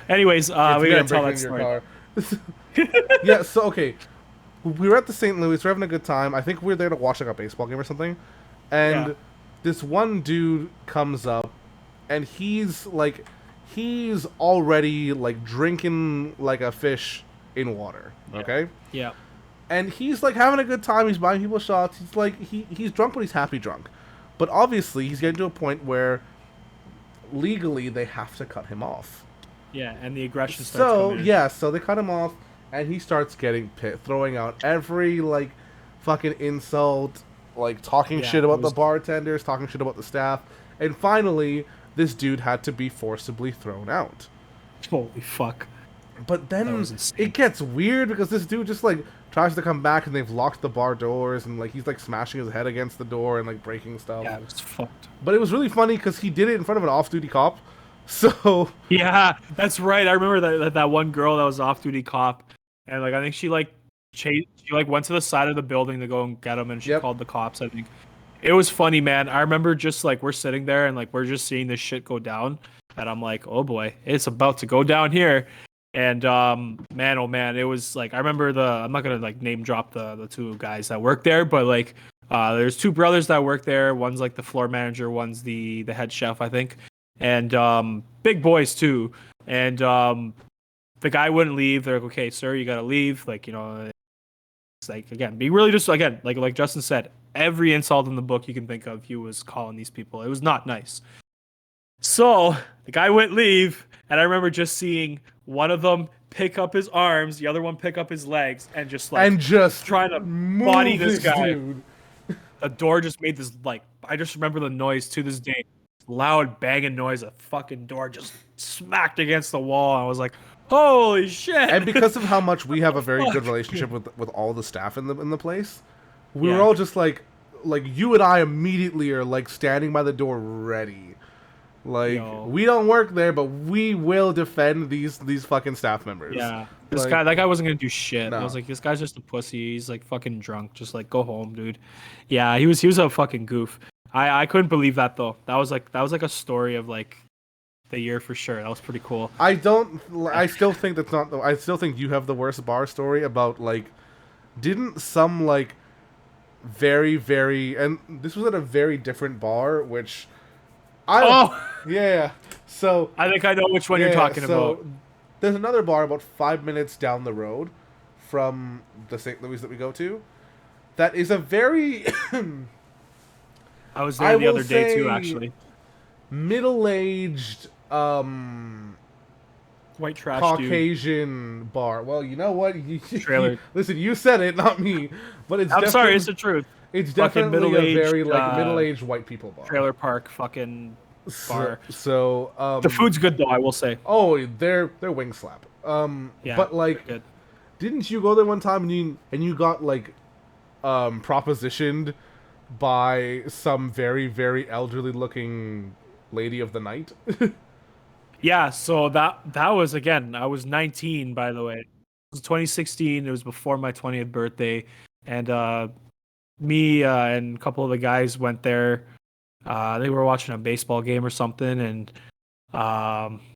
Anyways, we It's me, gotta I'm tell breaking that into story. your car. Yeah, so okay. We were at the St. Louis, we're having a good time. I think we were there to watch like a baseball game or something. And Yeah. this one dude comes up and he's already like drinking like a fish in water. Okay? Yeah. And he's like having a good time, he's buying people shots, he's like he's drunk but he's happy drunk. But obviously he's getting to a point where legally they have to cut him off. Yeah, and the aggression starts So coming in. yeah, so they cut him off, and he starts getting throwing out every like fucking insult, like talking Yeah, shit it about the was- bartenders, talking shit about the staff, and finally this dude had to be forcibly thrown out. Holy fuck. But That then was insane. it gets weird because this dude just like tries to come back and they've locked the bar doors and like he's like smashing his head against the door and like breaking stuff. Yeah, it was fucked. But it was really funny because he did it in front of an off-duty cop. So Yeah, that's right. I remember that one girl that was off-duty cop, and like I think she like she like went to the side of the building to go and get him, and she Yep. called the cops. I think it was funny, man. I remember just like we're sitting there and like we're just seeing this shit go down, and I'm like, oh boy, it's about to go down here. And man, oh man, it was like I remember I'm not gonna like name drop the two guys that work there, but like there's two brothers that work there. One's like the floor manager, one's the head chef, I think, and big boys too. And the guy wouldn't leave. They're like, okay, sir, you gotta leave. Like, you know, it's like again, be really just again, like Justin said, every insult in the book you can think of, he was calling these people. It was not nice. So the guy wouldn't leave, and I remember just seeing one of them pick up his arms, the other one pick up his legs, and just like and just trying to move body this guy. dude. The door just made this like I just remember the noise to this day, loud banging noise. A fucking door just smacked against the wall. I was like, holy shit! And because of how much we have a very good Fuck. relationship with all the staff in the place, we Yeah. were all just like you and I immediately are like standing by the door ready. Like Yo. we don't work there, but we will defend these fucking staff members. Yeah, Like, that guy wasn't gonna do shit. I No. was like, this guy's just a pussy. He's like fucking drunk. Just like go home, dude. Yeah, he was a fucking goof. I couldn't believe that though. That was like a story of like the year for sure. That was pretty cool. I still think that's not. I still think you have the worst bar story about like. Didn't some like very and this was at a very different bar, which Oh, yeah. So I think I know which one you're yeah, talking so about. there's another bar about 5 minutes down the road from the St. Louis that we go to. That is a very I was I there the will other day too, say- actually. middle-aged White trash dude. Caucasian bar. Well, you know what? Trailer. Listen, you said it, not me. But it's I'm sorry, definitely- it's the truth. It's fucking definitely a middle-aged, very like middle-aged white people bar. Trailer park fucking bar. So The food's good though, I will say. oh, they're wing slap. Yeah, but like, good. didn't you go there one time and you got like propositioned by some very elderly looking lady of the night? Yeah, so that was again. I was 19, by the way. It was 2016. It was before my 20th birthday, and me and a couple of the guys went there. They were watching a baseball game or something, and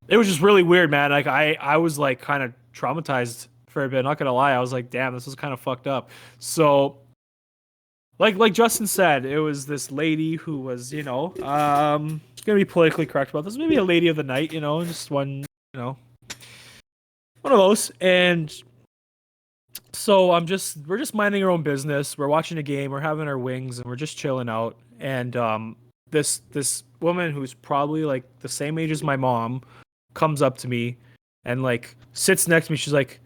it was just really weird, man. Like I was like kind of traumatized for a bit. Not gonna lie, I was like, damn, this is kind of fucked up. So, like Justin said, it was this lady who was, you know, just gonna be politically correct about this. Maybe a lady of the night, you know, just one, you know, one of those. And so we're just minding our own business. We're watching a game. We're having our wings, and we're just chilling out. And this woman who's probably like the same age as my mom comes up to me and like sits next to me. She's like,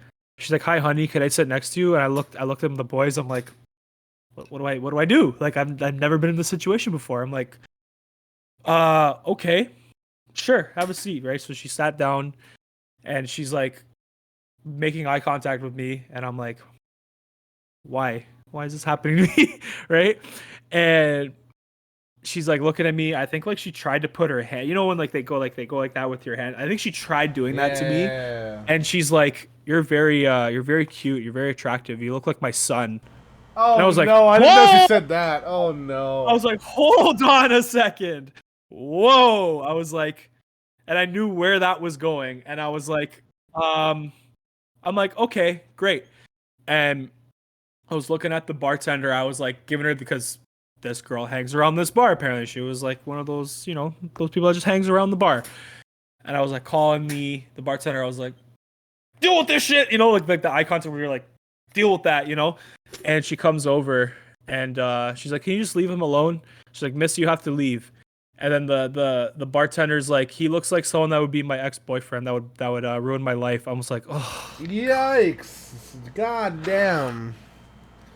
"Hi, honey, can I sit next to you?" And I looked at the boys. I'm like, what do I do? Like I've never been in this situation before. I'm like, okay, sure, have a seat, right? So she sat down, and she's like making eye contact with me, and I'm like, why is this happening to me, right? And she's like looking at me. I think like she tried to put her hand, you know, when like they go like that with your hand. I think she tried doing that to me, Yeah. and she's like, you're very cute, you're very attractive, you look like my son. And I Oh was like, no, I didn't know whoa! she said that. Oh no. I was like, hold on a second. Whoa. I was like, and I knew where that was going. And I was like, I'm like, okay, great. And I was looking at the bartender. I was like giving her, because this girl hangs around this bar. Apparently, she was like one of those, you know, those people that just hangs around the bar. And I was like calling the bartender. I was like, deal with this shit, you know, like the eye contact where you're like, deal with that, you know. And she comes over and she's like, can you just leave him alone? She's like, miss, you have to leave. And then the bartender's like, he looks like someone that would be my ex-boyfriend, that would ruin my life. I was like, oh. Yikes. God damn.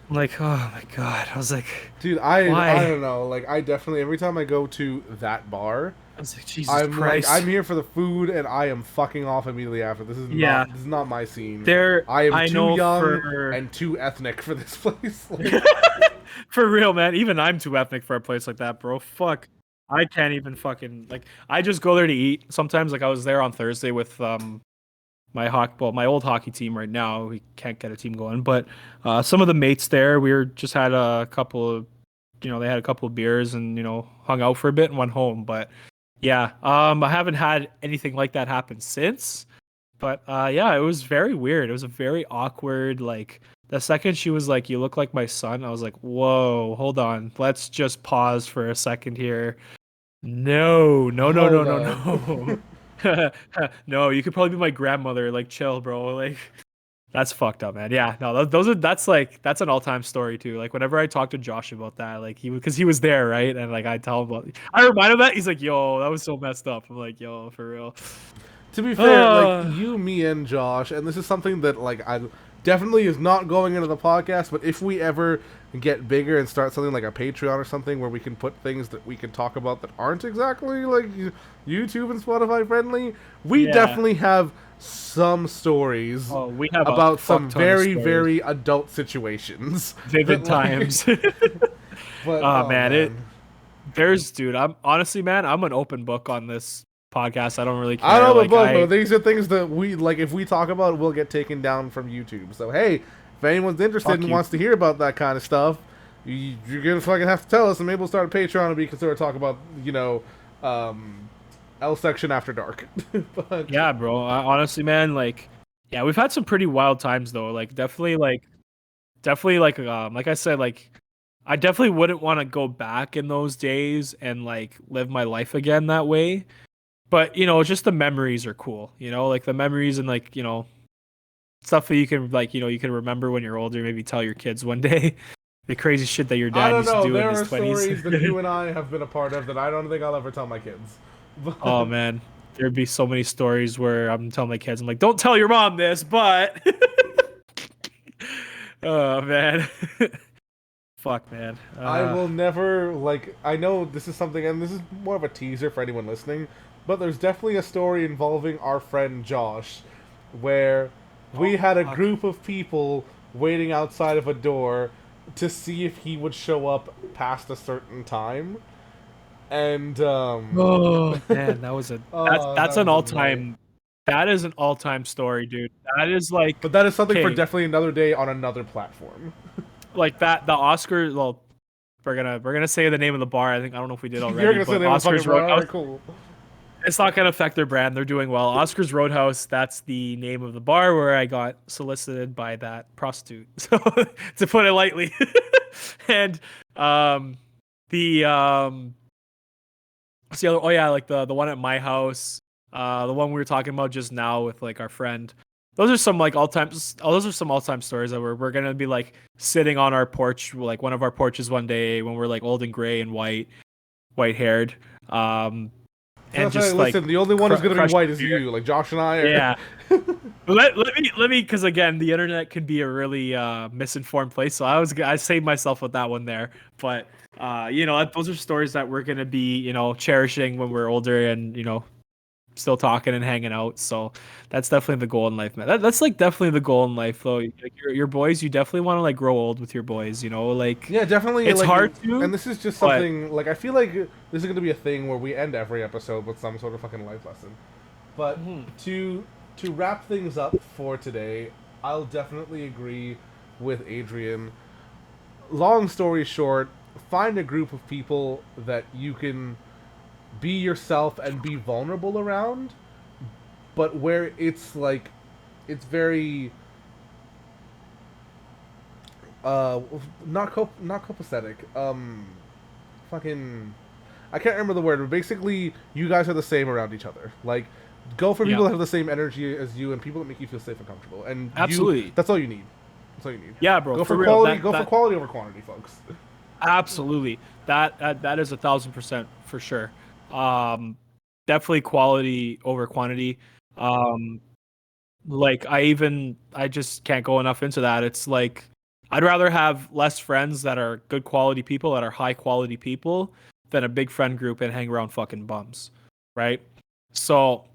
I'm like, oh my god. I was like, dude, why? I don't know. Like, I definitely, every time I go to that bar, I was like, Jesus I'm Christ. like, I'm here for the food, and I am fucking off immediately after. This is not my scene. I am too young and too ethnic for this place. Like, for real, man. Even I'm too ethnic for a place like that, bro. Fuck. I can't even fucking like. I just go there to eat. Sometimes, like I was there on Thursday with my old hockey team. Right now, we can't get a team going, but some of the mates there, just had a couple of, you know, they had a couple of beers and, you know, hung out for a bit and went home. But yeah, I haven't had anything like that happen since. But yeah, it was very weird. It was a very awkward, like, the second she was like, you look like my son, I was like, whoa, hold on. Let's just pause for a second here. No. No, you could probably be my grandmother. Like, chill, bro. Like, that's fucked up, man. Yeah, no, that's an all-time story too. Like, whenever I talk to Josh about that, like because he was there, right? And like I tell him about, I remind him that, he's like, yo, that was so messed up. I'm like, yo, for real. to be fair, like, you, me, and Josh, and this is something that, like, I definitely is not going into the podcast, but if we ever get bigger and start something like a Patreon or something where we can put things that we can talk about that aren't exactly like YouTube and Spotify friendly, we definitely have some stories we have about some very adult situations. Vivid times. But, oh man, dude, I'm honestly, man, I'm an open book on this podcast. I don't really care. I don't know about both, but these are things that we, like, if we talk about, we'll get taken down from YouTube. So hey, if anyone's interested and wants to hear about that kind of stuff, you're gonna fucking have to tell us, and maybe we'll start a Patreon and we can sort of talk about, you know, L section after dark. But yeah, bro, honestly, man, like, yeah, we've had some pretty wild times though. Like, definitely like I said, like, I definitely wouldn't want to go back in those days and like live my life again that way. But, you know, just the memories are cool, you know, like the memories and, like, you know, stuff that you can, like, you know, you can remember when you're older, maybe tell your kids one day the crazy shit that your dad used to do in his 20s. There are stories that you and I have been a part of that I don't think I'll ever tell my kids. But oh man, there'd be so many stories where I'm telling my kids, I'm like, don't tell your mom this, but oh man. Fuck, man. I will never, like, I know this is something, and this is more of a teaser for anyone listening, but there's definitely a story involving our friend Josh, where we had a group of people waiting outside of a door to see if he would show up past a certain time. And oh man, that was that's an all-time. That is an all-time story, dude. That is like, but that is something for definitely another day on another platform. Like that, the Oscar. Well, we're gonna say the name of the bar. I don't know if we did already. You're gonna say the name of Oscar's the bar. Roadhouse. Cool. It's not gonna affect their brand. They're doing well. Oscar's Roadhouse. That's the name of the bar where I got solicited by that prostitute. So, to put it lightly, and what's the other? Oh yeah, like the one at my house. The one we were talking about just now with like our friend. Those are some like all-time stories that we're gonna be like sitting on our porch, like one of our porches one day when we're like old and gray and white haired. And just like, listen, the only one who's gonna be white is you. Like Josh and I are. Yeah. let me, because again, the internet can be a really misinformed place. So I saved myself with that one there. But you know, those are stories that we're gonna be, you know, cherishing when we're older and, you know, still talking and hanging out. So that's definitely the goal in life, man. That's like definitely the goal in life, though. Like your boys, you definitely want to like grow old with your boys. You know, like Yeah, definitely. it's Like, hard to, and this is just but something like I feel like this is going to be a thing where we end every episode with some sort of fucking life lesson. But Mhm. to wrap things up for today, I'll definitely agree with Adrian. Long story short, find a group of people that you can be yourself and be vulnerable around, but where it's like it's very uh not copacetic. Fucking I can't remember the word, but basically you guys are the same around each other. Like go for yeah, people that have the same energy as you and people that make you feel safe and comfortable. And absolutely. that's all you need. That's all you need. Yeah, bro, Go for for real. quality. That Go for that quality over quantity, folks. absolutely. That is 1,000% for sure. Um, definitely quality over quantity. Um, like I just can't go enough into that. It's like I'd rather have less friends that are good quality people, that are high quality people, than a big friend group and hang around fucking bums, right? So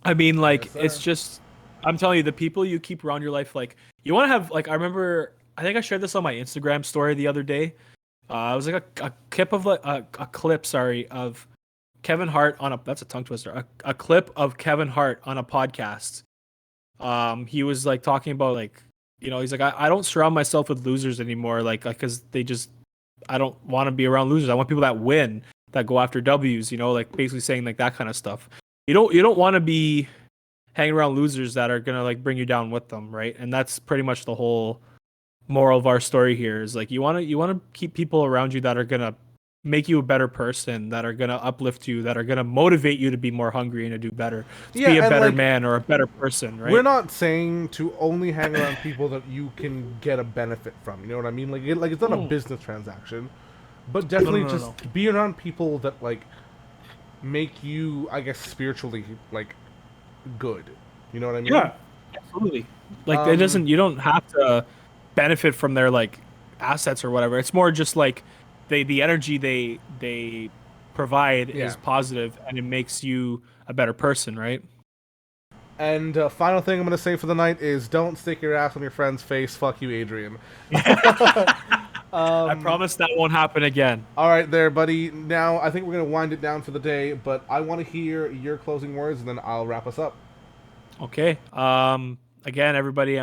I mean, Yes, like, it's sir. just, I'm telling you, the people you keep around your life, like, you want to have, like, I remember, I think I shared this on my Instagram story the other day. It was like a clip of, like, a clip, sorry, of Kevin Hart on a, that's a tongue twister, a clip of Kevin Hart on a podcast. He was, like, talking about, like, he's like, I don't surround myself with losers anymore, like, because they just, I don't want to be around losers. I want people that win, that go after W's, like, basically saying, like, that kind of stuff. You don't want to be hang around losers that are gonna like bring you down with them, right? And that's pretty much the whole moral of our story here is like you wanna keep people around you that are gonna make you a better person, that are gonna uplift you, that are gonna motivate you to be more hungry and to do better, to Yeah, be a and better like man or a better person, we're right? not saying to only hang around people that you can get a benefit from. You know what I mean? Like it's not a Mm. business transaction, but No, no, definitely no, just no. be around people that like make you, I guess, spiritually like good. You know what I mean? Yeah, absolutely. Like it Um, doesn't. You don't have to benefit from their like assets or whatever. It's more just like the energy they provide is yeah. positive and it makes you a better person, right? And final thing I'm gonna say for the night is don't stick your ass on your friend's face. Fuck you, Adrian. I promise that won't happen again. All right, there, buddy. Now I think we're gonna wind it down for the day, but I want to hear your closing words, and then I'll wrap us up. Okay. Again, everybody,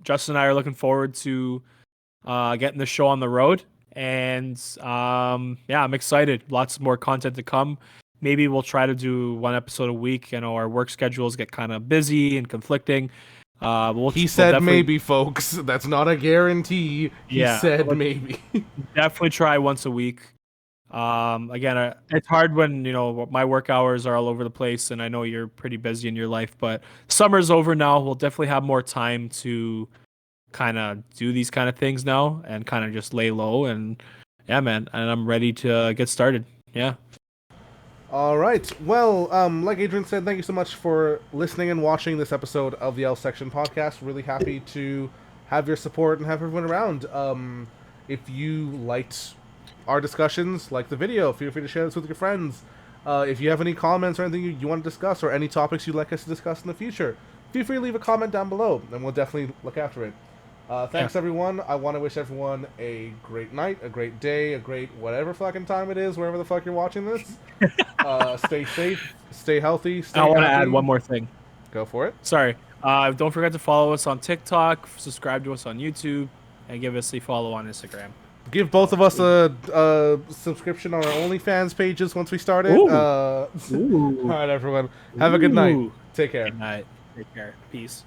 Justin and I are looking forward to getting the show on the road, and yeah, I'm excited. Lots more content to come. Maybe we'll try to do one episode a week. I know our work schedules get kind of busy and conflicting. But He we'll said definitely, maybe, folks. That's not a guarantee. He yeah, said we'll maybe. definitely try once a week. Again, it's hard when my work hours are all over the place, and I know you're pretty busy in your life. But summer's over now. We'll definitely have more time to kind of do these kind of things now, and kind of just lay low. And yeah, man, and I'm ready to get started. Yeah. All right. Well, like Adrian said, thank you so much for listening and watching this episode of the L Section podcast. Really happy to have your support and have everyone around. If you liked our discussions, like the video, feel free to share this with your friends. If you have any comments or anything you want to discuss or any topics you'd like us to discuss in the future, feel free to leave a comment down below, and we'll definitely look after it. Thanks, Yeah. everyone. I want to wish everyone a great night, a great day, a great whatever fucking time it is, wherever the fuck you're watching this. Stay safe, stay healthy, stay I want to happy. add one more thing. Go for it. Sorry. Don't forget to follow us on TikTok, subscribe to us on YouTube, and give us a follow on Instagram. Give both of us a subscription on our OnlyFans pages once we start it. Ooh. All Ooh. right, everyone. Have a good night. Ooh. Take care. Good night. Take care. Peace.